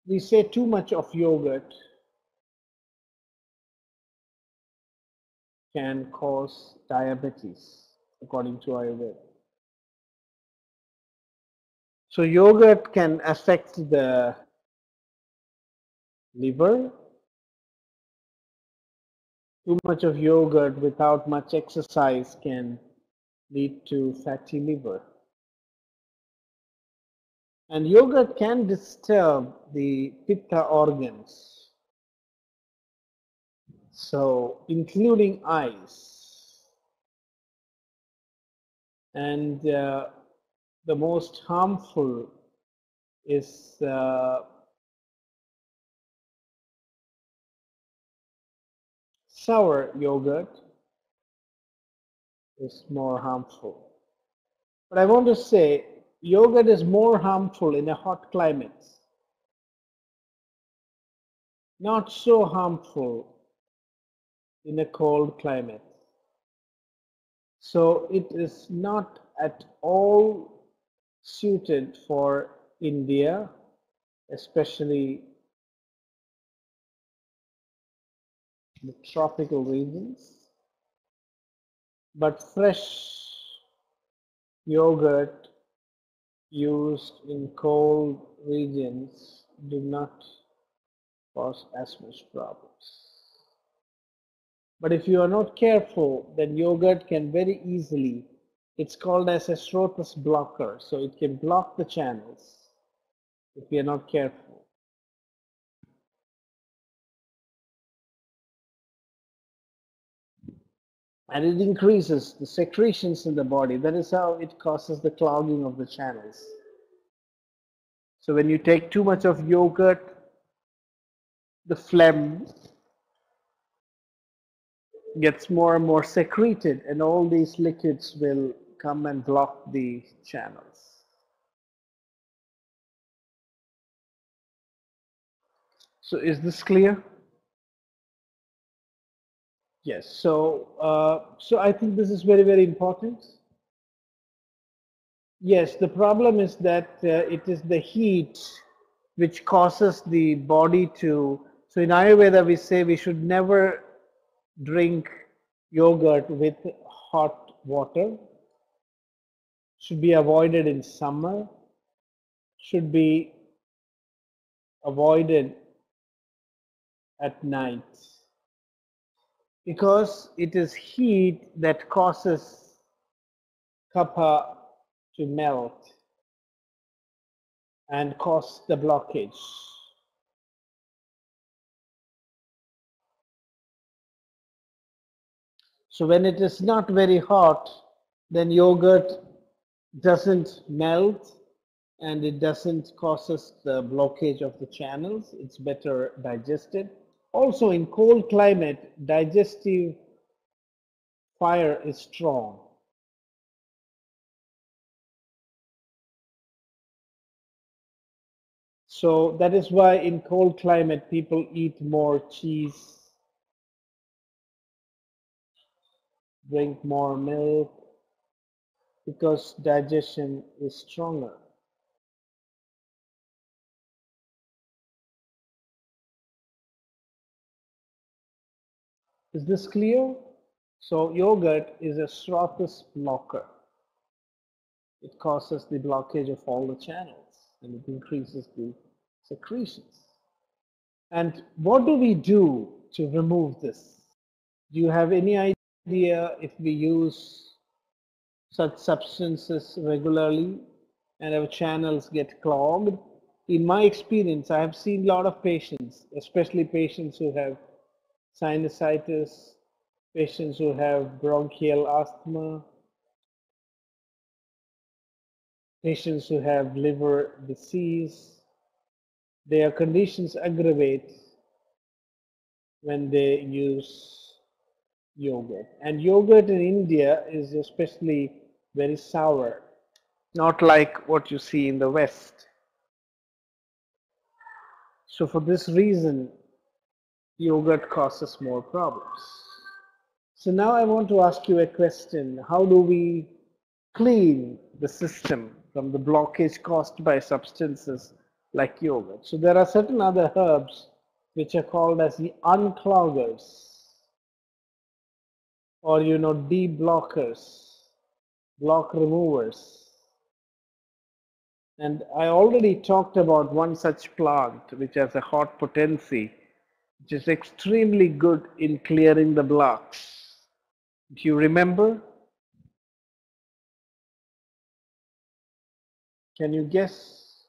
we say too much of yogurt can cause diabetes, according to Ayurveda. So yogurt can affect the liver. Too much of yogurt without much exercise can lead to fatty liver. And yogurt can disturb the pitta organs, so including eyes. And the most harmful is sour yogurt is more harmful. But I want to say yogurt is more harmful in a hot climate, not so harmful in a cold climate. So it is not at all suited for India, especially the tropical regions. But fresh yogurt used in cold regions do not cause as much problems. But if you are not careful, then yogurt can very easily, it's called as a Srotas blocker, so it can block the channels if we are not careful. And it increases the secretions in the body. That is how it causes the clogging of the channels. So when you take too much of yogurt, the phlegm gets more and more secreted, and all these liquids will come and block the channels. So is this clear? Yes. So I think this is very, very important. Yes, the problem is that it is the heat which causes the body to. So in Ayurveda, we say we should never drink yogurt with hot water. Should be avoided in summer. Should be avoided at night because it is heat that causes kapha to melt and cause the blockage. So when it is not very hot, then yogurt doesn't melt and it doesn't causes the blockage of the channels. It's better digested. Also in cold climate, digestive fire is strong. So that is why in cold climate people eat more cheese, drink more milk, because digestion is stronger. Is this clear? So yogurt is a Srotas blocker. It causes the blockage of all the channels and it increases the secretions. And what do we do to remove this? Do you have any idea if we use such substances regularly and our channels get clogged? In my experience, I have seen a lot of patients, especially patients who have sinusitis, patients who have bronchial asthma, patients who have liver disease. Their conditions aggravate when they use yogurt. And yogurt in India is especially very sour, not like what you see in the West. So for this reason, yogurt causes more problems. So now I want to ask you a question. How do we clean the system from the blockage caused by substances like yogurt? So there are certain other herbs which are called as the uncloggers or deblockers, block removers. And I already talked about one such plant which has a hot potency, which is extremely good in clearing the blocks. Do you remember? Can you guess?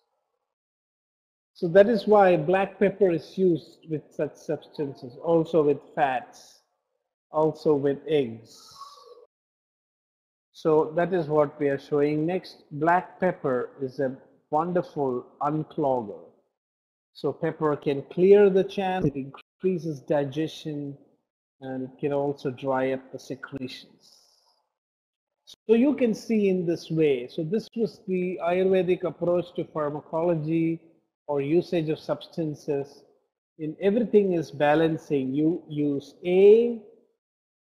So that is why black pepper is used with such substances, also with fats, also with eggs. So that is what we are showing next. Black pepper is a wonderful unclogger. So pepper can clear the channel, it increases digestion, and it can also dry up the secretions. So you can see in this way. So this was the Ayurvedic approach to pharmacology or usage of substances. In everything is balancing. You use A,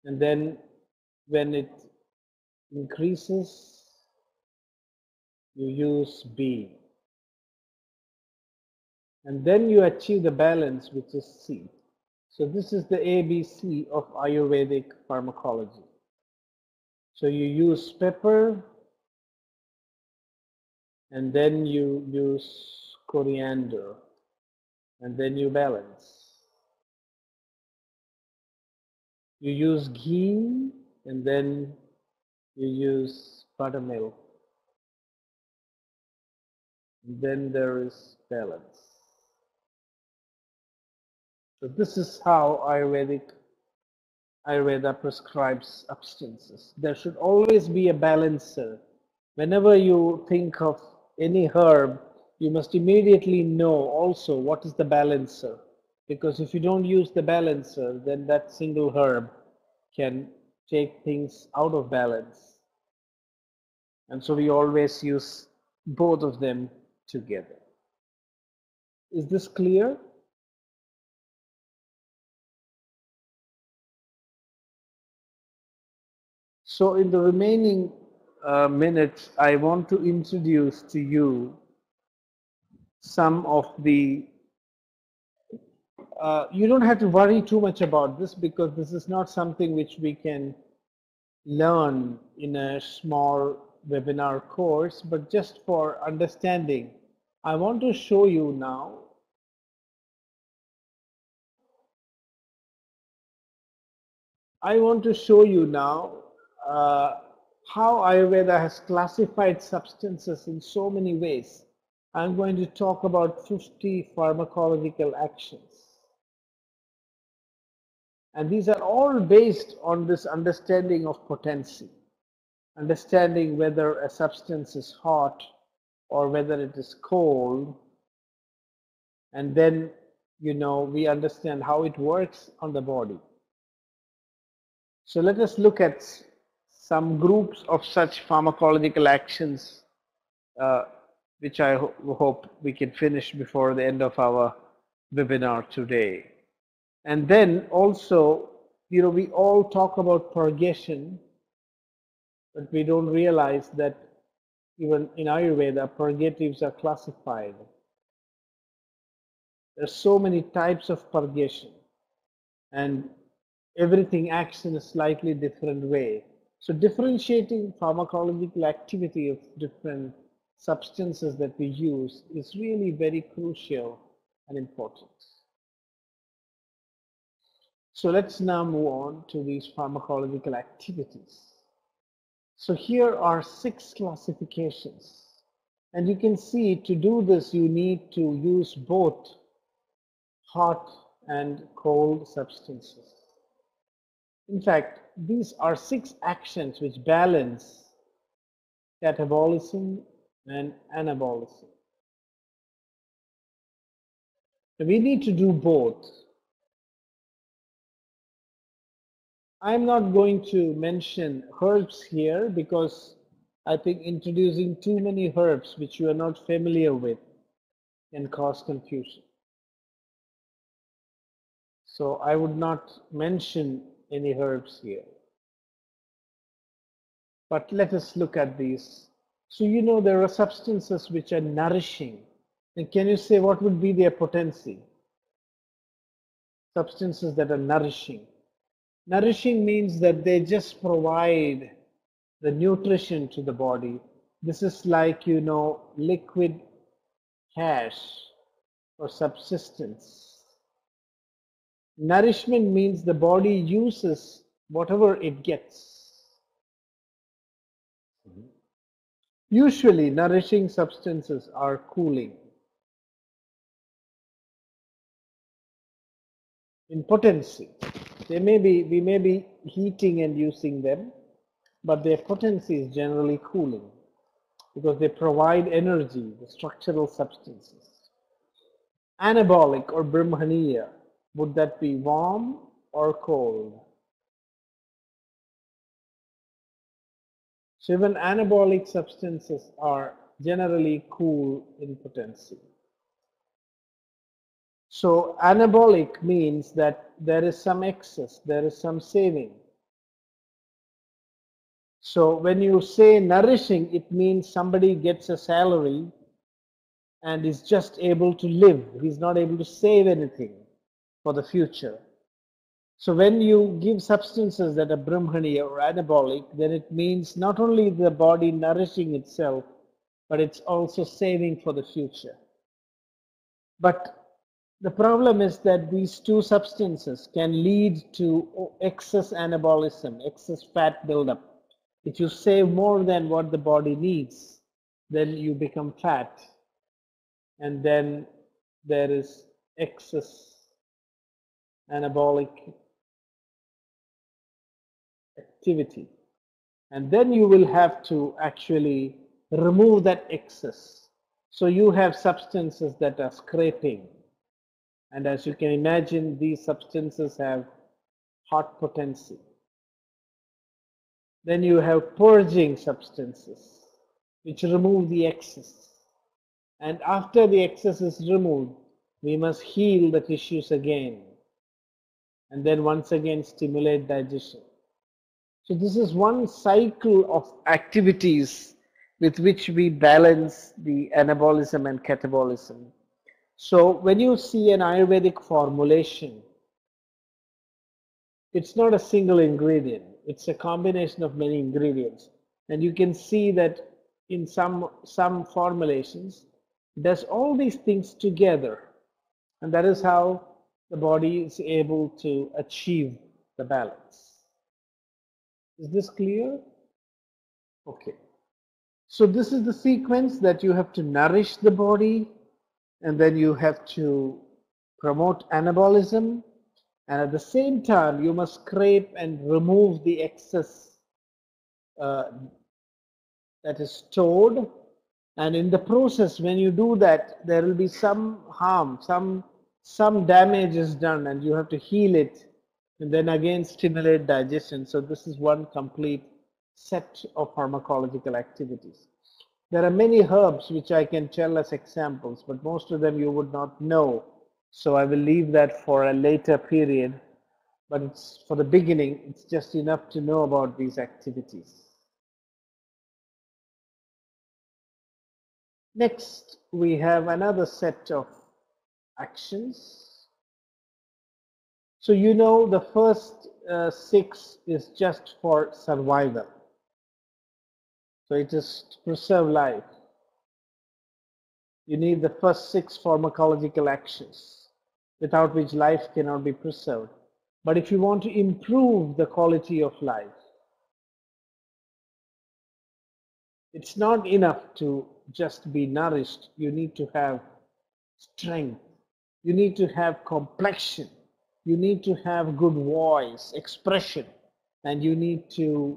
and then when it increases, you use B. And then you achieve the balance, which is C. So this is the ABC of Ayurvedic pharmacology. So you use pepper, and then you use coriander, and then you balance. You use ghee, and then you use buttermilk. And then there is balance. So this is how Ayurveda prescribes substances. There should always be a balancer. Whenever you think of any herb, you must immediately know also what is the balancer. Because if you don't use the balancer, then that single herb can take things out of balance. And so we always use both of them together. Is this clear? So in the remaining minutes, I want to introduce to you some of the, you don't have to worry too much about this because this is not something which we can learn in a small webinar course, but just for understanding, I want to show you now how Ayurveda has classified substances in so many ways. I'm going to talk about 50 pharmacological actions. And these are all based on this understanding of potency, understanding whether a substance is hot or whether it is cold. And then, we understand how it works on the body. So let us look at some groups of such pharmacological actions, which I hope we can finish before the end of our webinar today. And then also, we all talk about purgation, but we don't realize that even in Ayurveda, purgatives are classified. There are so many types of purgation, and everything acts in a slightly different way. So differentiating pharmacological activity of different substances that we use is really very crucial and important. So let's now move on to these pharmacological activities. So here are 6 classifications. And you can see to do this, you need to use both hot and cold substances. In fact, these are 6 actions which balance catabolism and anabolism. So we need to do both. I'm not going to mention herbs here because I think introducing too many herbs which you are not familiar with can cause confusion. So I would not mention any herbs here. But let us look at these. So there are substances which are nourishing. And can you say what would be their potency? Substances that are nourishing. Nourishing means that they just provide the nutrition to the body. This is like, liquid cash or subsistence. Nourishment means the body uses whatever it gets. Usually, nourishing substances are cooling. In potency, we may be heating and using them, but their potency is generally cooling because they provide energy, the structural substances. Anabolic or brahmaniya, would that be warm or cold? So even anabolic substances are generally cool in potency. So anabolic means that there is some excess, there is some saving. So when you say nourishing, it means somebody gets a salary and is just able to live. He's not able to save anything for the future. So when you give substances that are brahmaniya or anabolic, then it means not only the body nourishing itself, but it's also saving for the future. But the problem is that these two substances can lead to excess anabolism, excess fat buildup. If you save more than what the body needs, then you become fat, and then there is excess anabolic activity. And then you will have to actually remove that excess. So you have substances that are scraping. And as you can imagine, these substances have hot potency. Then you have purging substances, which remove the excess. And after the excess is removed, we must heal the tissues again. And then once again stimulate digestion. So this is one cycle of activities with which we balance the anabolism and catabolism. So when you see an Ayurvedic formulation, it's not a single ingredient. It's a combination of many ingredients. And you can see that in some formulations, it does all these things together. And that is how the body is able to achieve the balance. Is this clear? Okay. So this is the sequence that you have to nourish the body, and then you have to promote anabolism, and at the same time you must scrape and remove the excess that is stored. And in the process, when you do that, there will be some harm, some damage is done, and you have to heal it and then again stimulate digestion. So this is one complete set of pharmacological activities. There are many herbs which I can tell as examples, but most of them you would not know. So I will leave that for a later period. But it's for the beginning, it's just enough to know about these activities. Next, we have another set of actions. So you know the first 6 is just for survival. So it is to preserve life. You need the first 6 pharmacological actions, without which life cannot be preserved. But if you want to improve the quality of life, it's not enough to just be nourished. You need to have strength. You need to have complexion. You need to have good voice, expression, and you need to,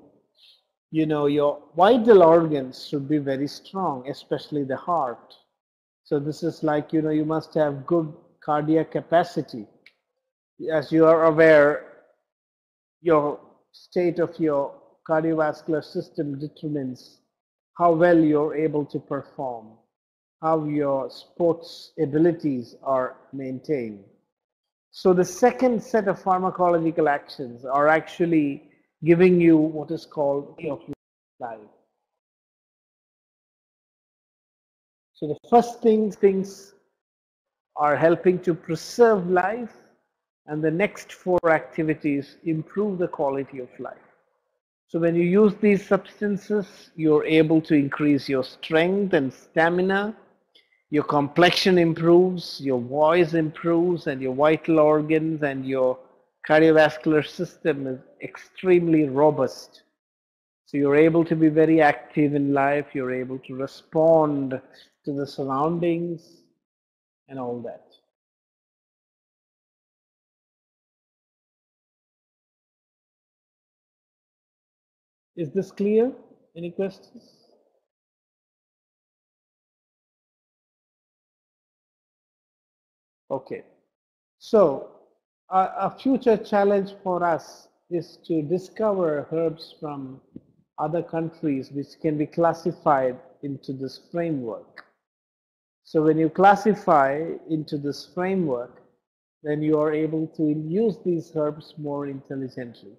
your vital organs should be very strong, especially the heart. So this is like, you must have good cardiac capacity. As you are aware, your state of your cardiovascular system determines how well you're able to perform, how your sports abilities are maintained. So the second set of pharmacological actions are actually giving you what is called of life. So the first things are helping to preserve life, and the next 4 activities improve the quality of life. So when you use these substances, you're able to increase your strength and stamina, your complexion improves, your voice improves, and your vital organs and your cardiovascular system is extremely robust. So you're able to be very active in life, you're able to respond to the surroundings and all that. Is this clear? Any questions? Okay. So a future challenge for us is to discover herbs from other countries which can be classified into this framework. So when you classify into this framework, then you are able to use these herbs more intelligently.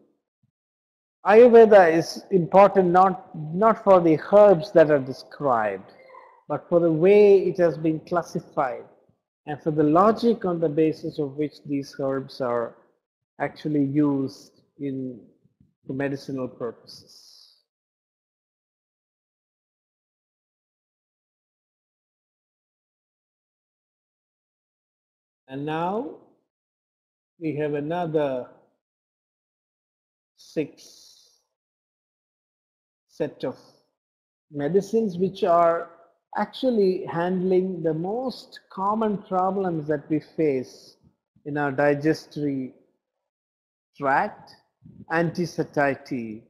Ayurveda is important not for the herbs that are described, but for the way it has been classified and for the logic on the basis of which these herbs are actually used for medicinal purposes. And now we have another 6 set of medicines which are actually handling the most common problems that we face in our digestive tract. Anti-satiety,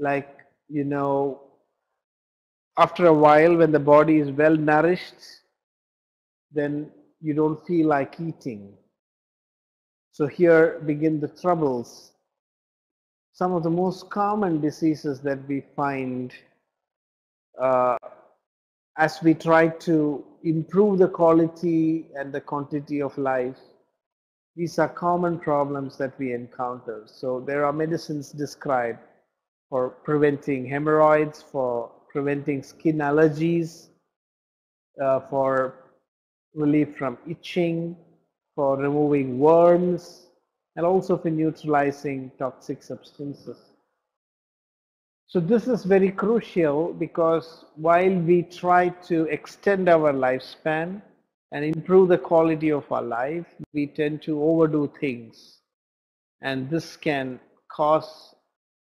like, after a while when the body is well nourished, then you don't feel like eating. So here begin the troubles. Some of the most common diseases that we find as we try to improve the quality and the quantity of life, these are common problems that we encounter. So there are medicines described. for preventing hemorrhoids, for preventing skin allergies, for relief from itching, for removing worms, and also for neutralizing toxic substances. So this is very crucial because while we try to extend our lifespan and improve the quality of our life, we tend to overdo things. And this can cause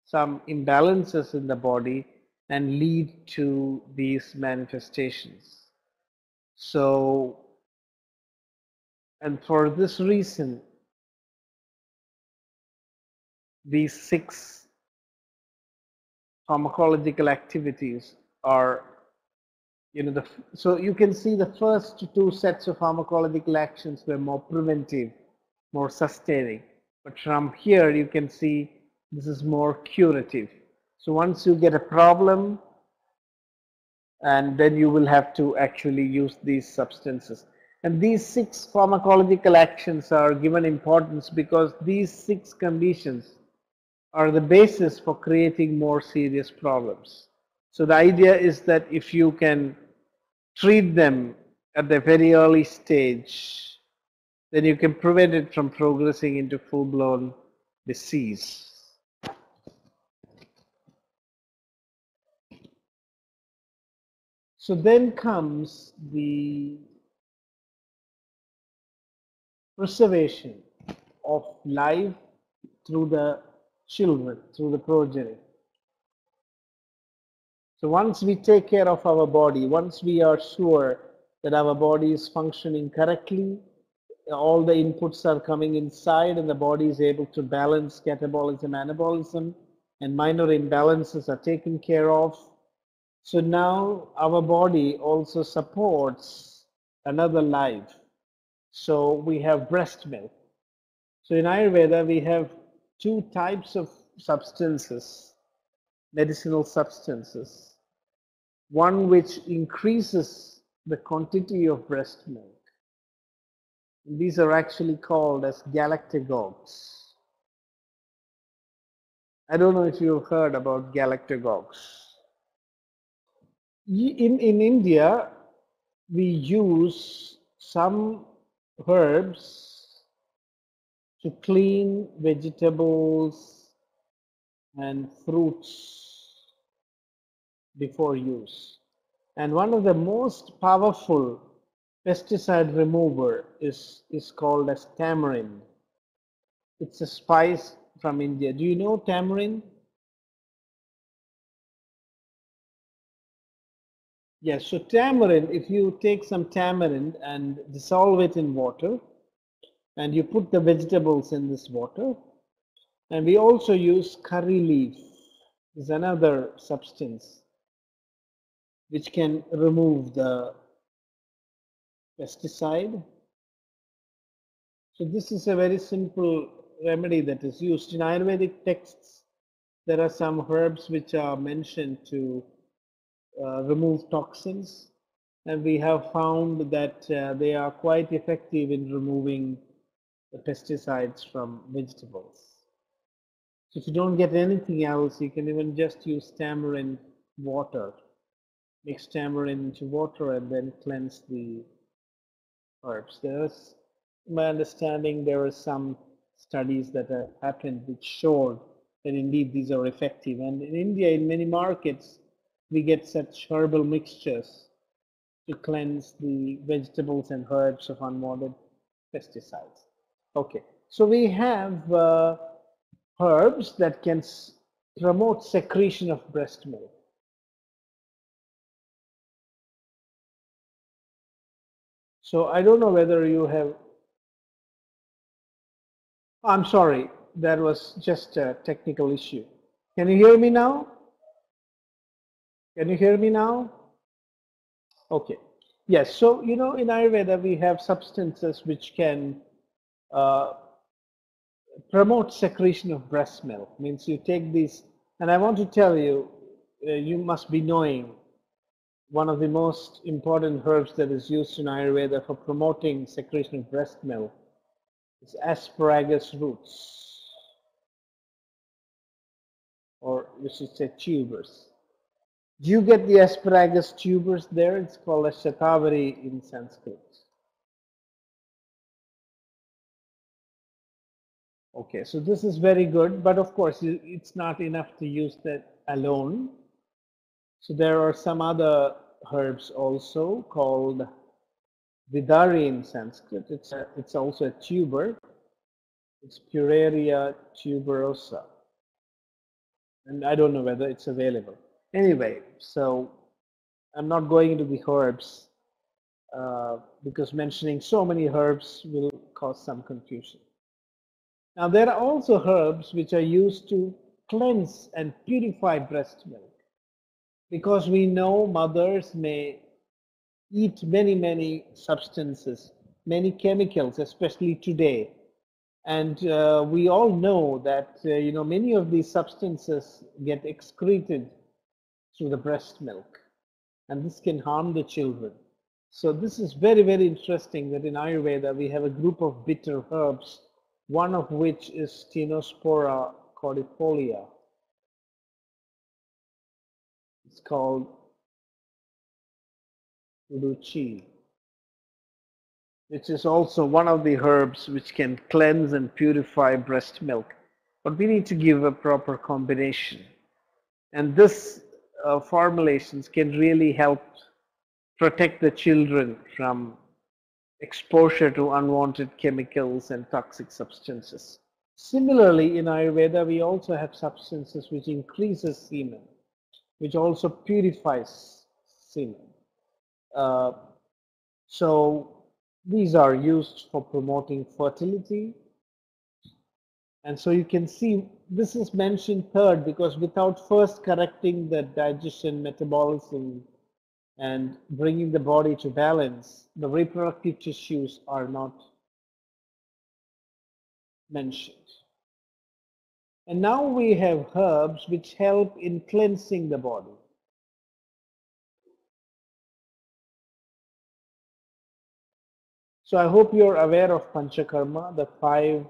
some imbalances in the body and lead to these manifestations. So, and for this reason, these 6 pharmacological activities are, so you can see the first 2 sets of pharmacological actions were more preventive, more sustaining. But from here you can see this is more curative. So once you get a problem, and then you will have to actually use these substances. And these 6 pharmacological actions are given importance because these 6 conditions are the basis for creating more serious problems. So the idea is that if you can treat them at the very early stage, then you can prevent it from progressing into full-blown disease. So then comes the preservation of life through the children, through the progeny. So once we take care of our body, once we are sure that our body is functioning correctly, all the inputs are coming inside and the body is able to balance catabolism, anabolism, and minor imbalances are taken care of. So now our body also supports another life. So we have breast milk. So in Ayurveda, we have 2 types of substances, medicinal substances. One which increases the quantity of breast milk. These are actually called as galactagogues. I don't know if you've heard about galactagogues. In India, we use some herbs to clean vegetables and fruits before use. And one of the most powerful pesticide remover is called as tamarind. It's a spice from India. Do you know tamarind? Yes, so tamarind, if you take some tamarind and dissolve it in water, and you put the vegetables in this water, and we also use curry leaf, is another substance which can remove the pesticide. So this is a very simple remedy that is used. In Ayurvedic texts, there are some herbs which are mentioned to remove toxins, and we have found that they are quite effective in removing the pesticides from vegetables. So if you don't get anything else, you can even just use tamarind water. Mix tamarind into water and then cleanse the herbs. There's, my understanding, there are some studies that have happened which showed that indeed these are effective. And in India, in many markets, we get such herbal mixtures to cleanse the vegetables and herbs of unwanted pesticides. Okay, so we have herbs that can promote secretion of breast milk. So I don't know whether you have, I'm sorry, that was just a technical issue. Can you hear me now? Can you hear me now? Okay. Yes, so in Ayurveda we have substances which can promote secretion of breast milk. Means you take these, and I want to tell you, you must be knowing one of the most important herbs that is used in Ayurveda for promoting secretion of breast milk is asparagus roots, or which is a tubers. Do you get the asparagus tubers there? It's called a shatavari in Sanskrit. Okay, so this is very good, but of course it's not enough to use that alone. So there are some other herbs also called vidari in Sanskrit. It's also a tuber. It's Pureria tuberosa. And I don't know whether it's available. Anyway, so I'm not going into the herbs because mentioning so many herbs will cause some confusion. Now, there are also herbs which are used to cleanse and purify breast milk, because we know mothers may eat many substances, many chemicals, especially today. And we all know that many of these substances get excreted through the breast milk, and this can harm the children. So this is very interesting that in Ayurveda we have a group of bitter herbs, one of which is Stenospora cordifolia. It's called uduchi, which is also one of the herbs which can cleanse and purify breast milk. But we need to give a proper combination. And this formulations can really help protect the children from exposure to unwanted chemicals and toxic substances. Similarly, in Ayurveda, we also have substances which increases semen, which also purifies semen. So these are used for promoting fertility. And so you can see this is mentioned third because without first correcting the digestion, metabolism, and bringing the body to balance, the reproductive tissues are not mentioned. And now we have herbs which help in cleansing the body. So I hope you're aware of Panchakarma, the 5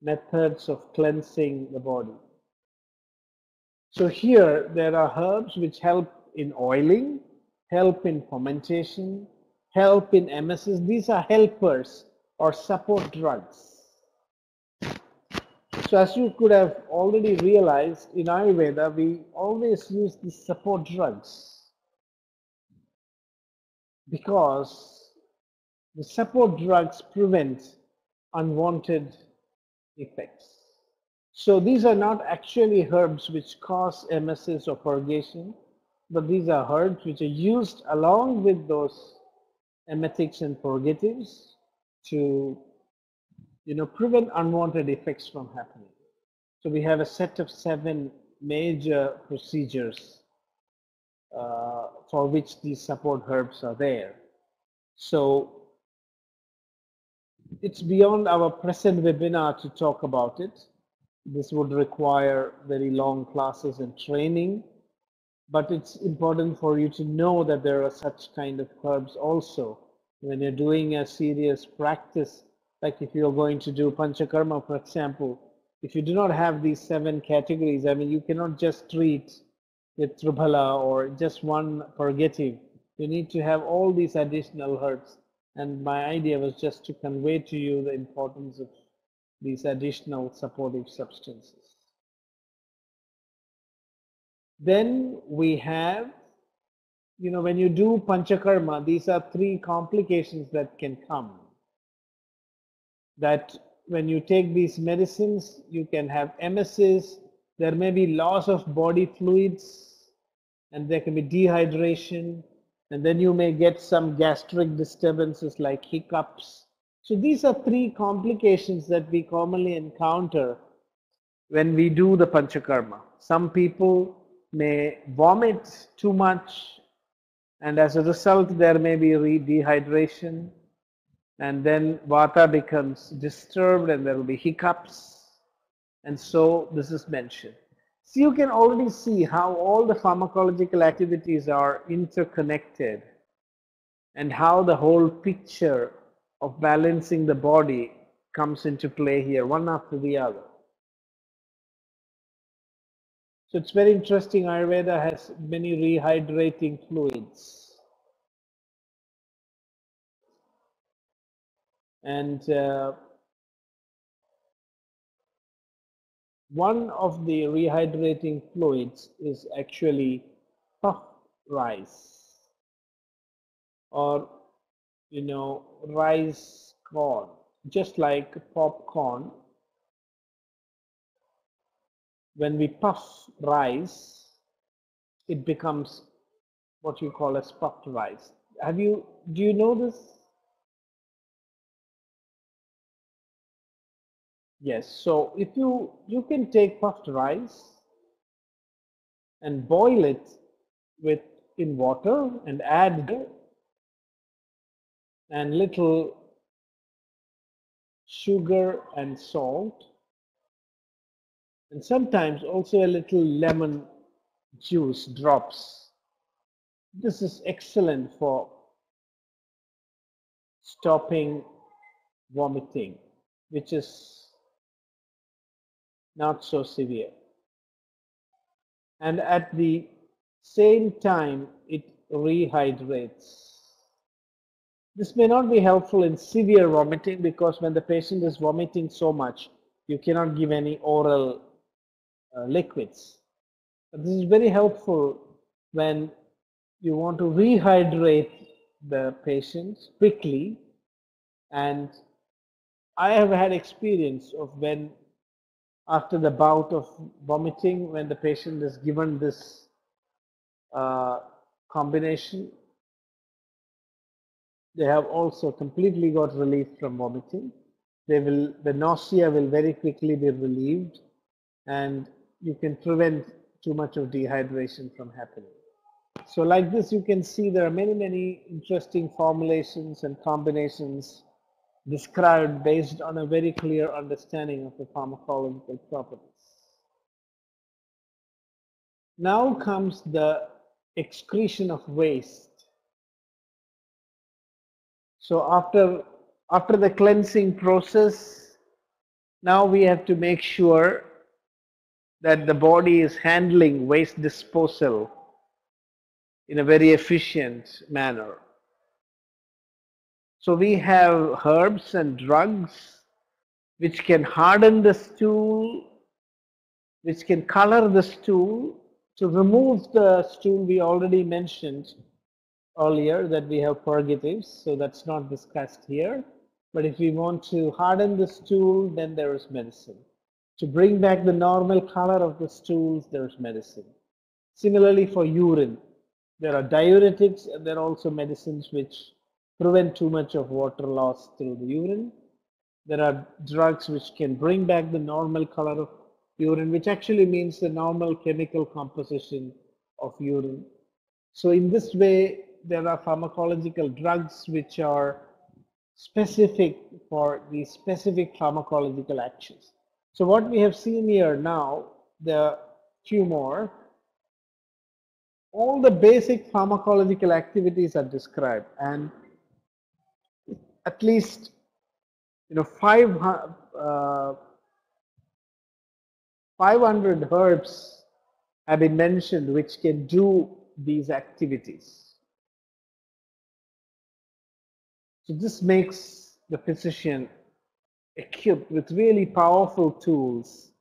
methods of cleansing the body. So here there are herbs which help in oiling, help in fermentation, help in emesis. These are helpers or support drugs. So as you could have already realized, in Ayurveda we always use the support drugs because the support drugs prevent unwanted effects. So these are not actually herbs which cause emesis or purgation, but these are herbs which are used along with those emetics and purgatives to prevent unwanted effects from happening. So we have a set of 7 major procedures for which these support herbs are there. So it's beyond our present webinar to talk about it. This would require very long classes and training, but it's important for you to know that there are such kind of herbs also. When you're doing a serious practice, like if you're going to do Panchakarma, for example, if you do not have these 7 categories, I mean, you cannot just treat with Trubhala or just one purgative. You need to have all these additional herbs. And my idea was just to convey to you the importance of these additional supportive substances. Then we have, when you do Panchakarma, these are 3 complications that can come. That when you take these medicines, you can have emesis, there may be loss of body fluids, and there can be dehydration, and then you may get some gastric disturbances like hiccups. So these are 3 complications that we commonly encounter when we do the Panchakarma. Some people may vomit too much, and as a result there may be dehydration, and then Vata becomes disturbed and there will be hiccups, and so this is mentioned. So you can already see how all the pharmacological activities are interconnected and how the whole picture of balancing the body comes into play here, one after the other. So it's very interesting. Ayurveda has many rehydrating fluids. And one of the rehydrating fluids is actually puff rice, or rice corn. Just like popcorn, when we puff rice, it becomes what you call as puffed rice. Do you know this? Yes. So if you can take puffed rice and boil it with in water and add and little sugar and salt, and sometimes also a little lemon juice drops. This is excellent for stopping vomiting, which is not so severe. And at the same time, it rehydrates. This may not be helpful in severe vomiting, because when the patient is vomiting so much, you cannot give any oral liquids. But this is very helpful when you want to rehydrate the patient quickly. And I have had experience of when, after the bout of vomiting, when the patient is given this combination, they have also completely got relief from vomiting. The nausea will very quickly be relieved, and you can prevent too much of dehydration from happening. So like this, you can see there are many interesting formulations and combinations described based on a very clear understanding of the pharmacological properties. Now comes the excretion of waste. So after the cleansing process, now we have to make sure that the body is handling waste disposal in a very efficient manner. So we have herbs and drugs which can harden the stool, which can color the stool. To remove the stool, we already mentioned earlier that we have purgatives, so that's not discussed here. But if we want to harden the stool, then there is medicine. To bring back the normal color of the stools, there is medicine. Similarly for urine, there are diuretics, and there are also medicines which prevent too much of water loss through the urine. There are drugs which can bring back the normal color of urine, which actually means the normal chemical composition of urine. So in this way, there are pharmacological drugs which are specific for these specific pharmacological actions. So what we have seen here now, the tumor, all the basic pharmacological activities are described, and at least 500 herbs have been mentioned which can do these activities. So this makes the physician equipped with really powerful tools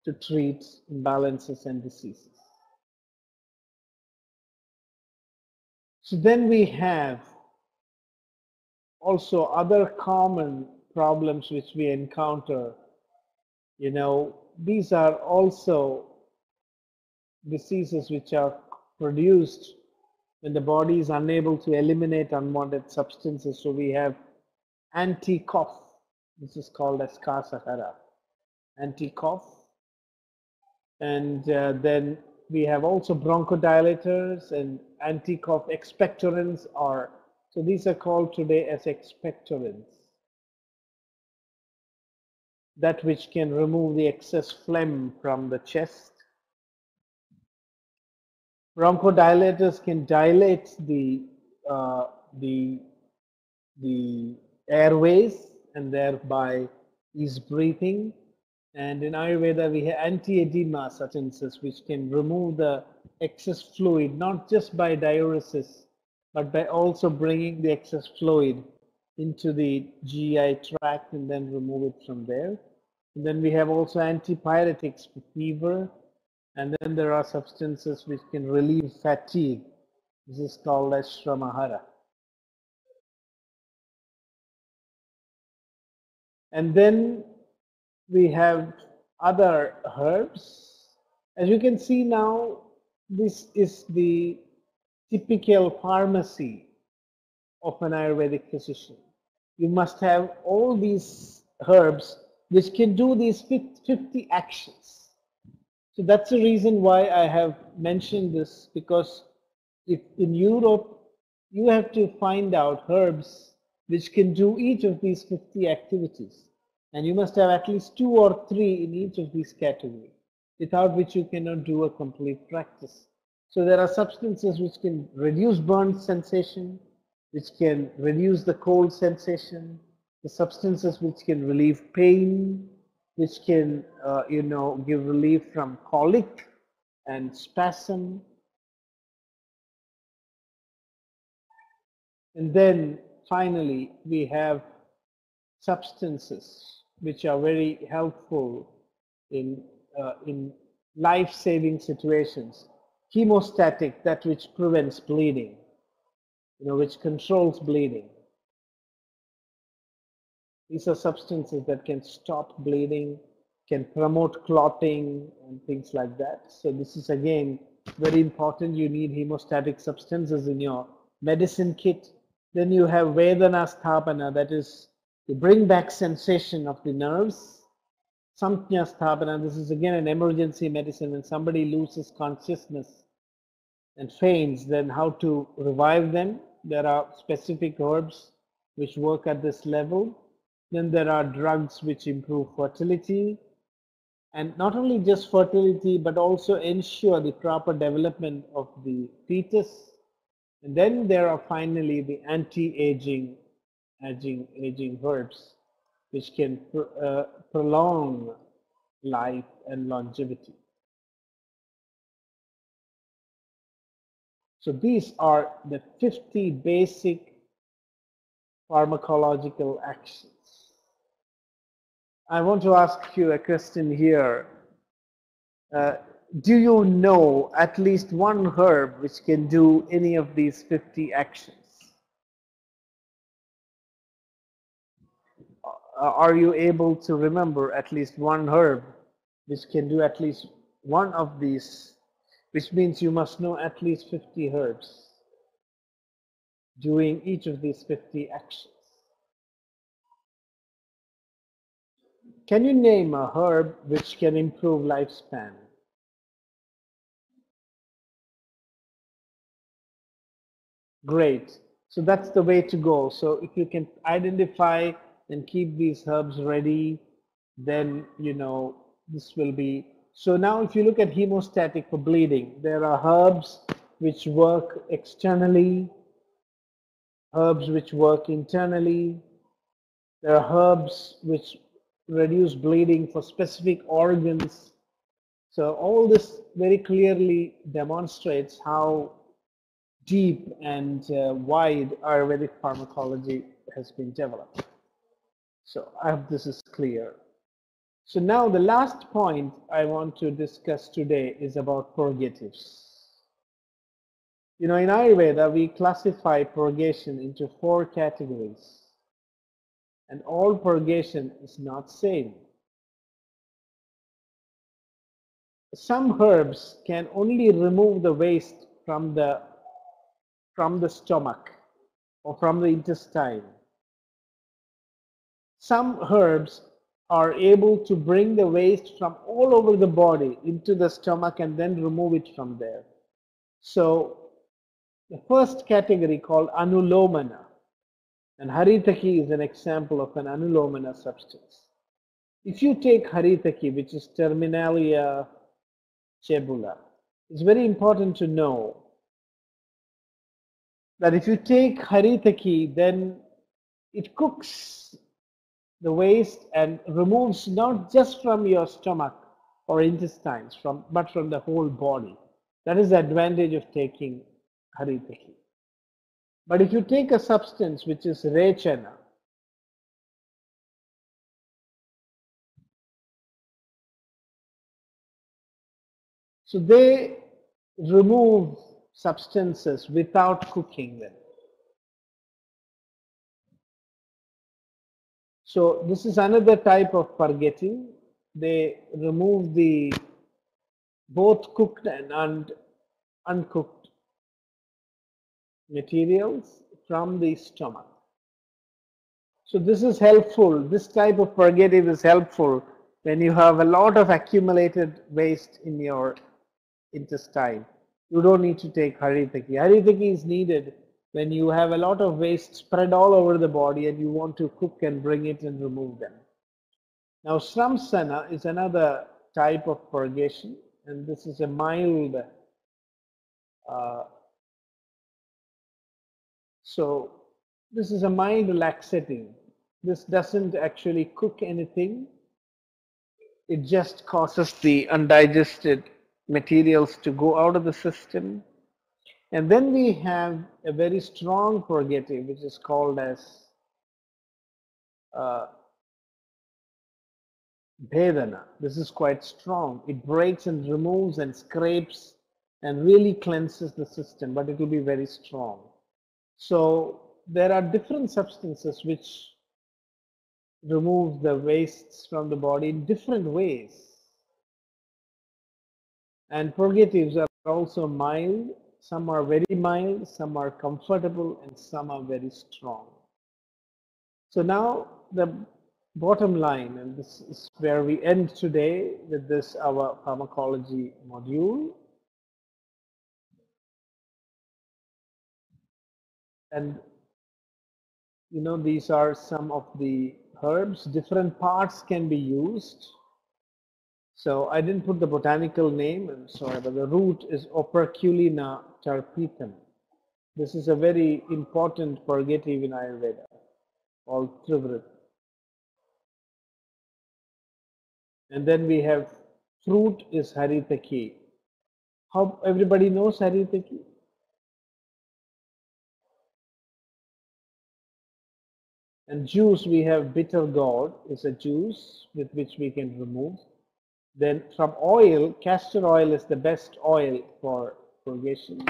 to treat imbalances and diseases. So then we have also other common problems which we encounter. These are also diseases which are produced when the body is unable to eliminate unwanted substances. So we have anti-cough. This is called as Kasahara, anti-cough. And then we have also bronchodilators and anti-cough expectorants. So these are called today as expectorants, that which can remove the excess phlegm from the chest. Bronchodilators can dilate the airways and thereby ease breathing. And in Ayurveda, we have anti-edema substances which can remove the excess fluid, not just by diuresis, but by also bringing the excess fluid into the GI tract and then remove it from there. And then we have also antipyretics for fever. And then there are substances which can relieve fatigue. This is called as Shramahara. And then we have other herbs. As you can see now, this is the typical pharmacy of an Ayurvedic physician. You must have all these herbs which can do these 50 actions. So that's the reason why I have mentioned this, because if in Europe you have to find out herbs which can do each of these 50 activities, and you must have at least 2 or 3 in each of these categories, without which you cannot do a complete practice. So there are substances which can reduce burn sensation, which can reduce the cold sensation, the substances which can relieve pain, which can give relief from colic and spasm. And then finally we have substances which are very helpful in life-saving situations. Hemostatic, that which prevents bleeding, which controls bleeding. These are substances that can stop bleeding, can promote clotting and things like that. So this is again very important. You need hemostatic substances in your medicine kit. Then you have Vedana Sthapana, that is to bring back sensation of the nerves. Samjna Sthapana, this is again an emergency medicine. When somebody loses consciousness and faints, then how to revive them. There are specific herbs which work at this level. Then there are drugs which improve fertility, and not only just fertility, but also ensure the proper development of the fetus. And then there are finally the anti-aging herbs, which can prolong life and longevity. So these are the 50 basic pharmacological actions. I want to ask you a question here. Do you know at least one herb which can do any of these 50 actions? Are you able to remember at least one herb which can do at least one of these, which means you must know at least 50 herbs doing each of these 50 actions? Can you name a herb which can improve lifespan? Great. So that's the way to go. So if you can identify and keep these herbs ready, then this will be. So now if you look at hemostatic for bleeding, there are herbs which work externally, herbs which work internally. There are herbs which reduce bleeding for specific organs. So all this very clearly demonstrates how deep and wide Ayurvedic pharmacology has been developed. So I hope this is clear. So now the last point I want to discuss today is about purgatives. In Ayurveda, we classify purgation into 4 categories, and all purgation is not same. Some herbs can only remove the waste from the stomach or from the intestine. Some herbs are able to bring the waste from all over the body into the stomach and then remove it from there. So the first category called Anulomana, and Haritaki is an example of an Anulomana substance. If you take Haritaki, which is Terminalia cebula, it's very important to know that if you take Haritaki, then it cooks the waste and removes not just from your stomach or intestines, but from the whole body. That is the advantage of taking Haritaki. But if you take a substance which is Rechana, so they remove substances without cooking them. So this is another type of purgative. They remove the both cooked and uncooked materials from the stomach. So this is helpful. This type of purgative is helpful when you have a lot of accumulated waste in your intestine. You don't need to take Haritaki. Haritaki is needed when you have a lot of waste spread all over the body and you want to cook and bring it and remove them. Now Sramsana is another type of purgation, and this is a mild so this is a mild laxative. This doesn't actually cook anything. It just causes the undigested materials to go out of the system. And then we have a very strong purgative, which is called as Vedana. This is quite strong. It breaks and removes and scrapes and really cleanses the system, but it will be very strong. So there are different substances which remove the wastes from the body in different ways. And purgatives are also mild. Some are very mild, some are comfortable, and some are very strong. So now the bottom line, and this is where we end today with this our pharmacology module. And you know, these are some of the herbs. Different parts can be used. So I didn't put the botanical name, I'm sorry, but the root is Operculina terpetum. This is a very important purgative in Ayurveda called Hrivera. And then we have fruit is Haritaki. How everybody knows Haritaki? And juice, we have bitter gourd is a juice with which we can remove. Then from oil, castor oil is the best oil for purgation.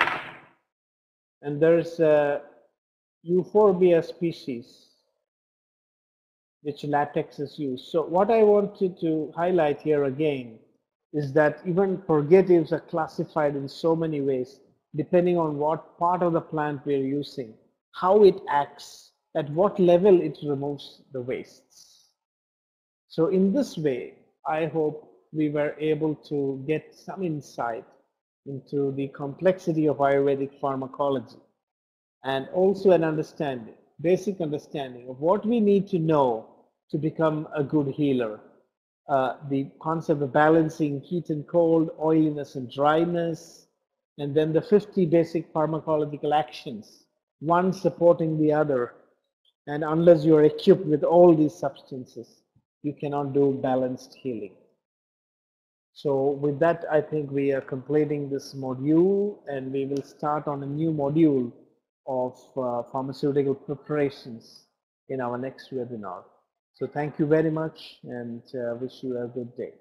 And there's a Euphorbia species which latex is used. So what I wanted to highlight here again is that even purgatives are classified in so many ways depending on what part of the plant we are using, how it acts, at what level it removes the wastes. So in this way, I hope we were able to get some insight into the complexity of Ayurvedic pharmacology and also an understanding, basic understanding of what we need to know to become a good healer. The concept of balancing heat and cold, oiliness and dryness, and then the 50 basic pharmacological actions, one supporting the other. And unless you're equipped with all these substances, you cannot do balanced healing. So with that, I think we are completing this module, and we will start on a new module of pharmaceutical preparations in our next webinar. So thank you very much, and wish you a good day.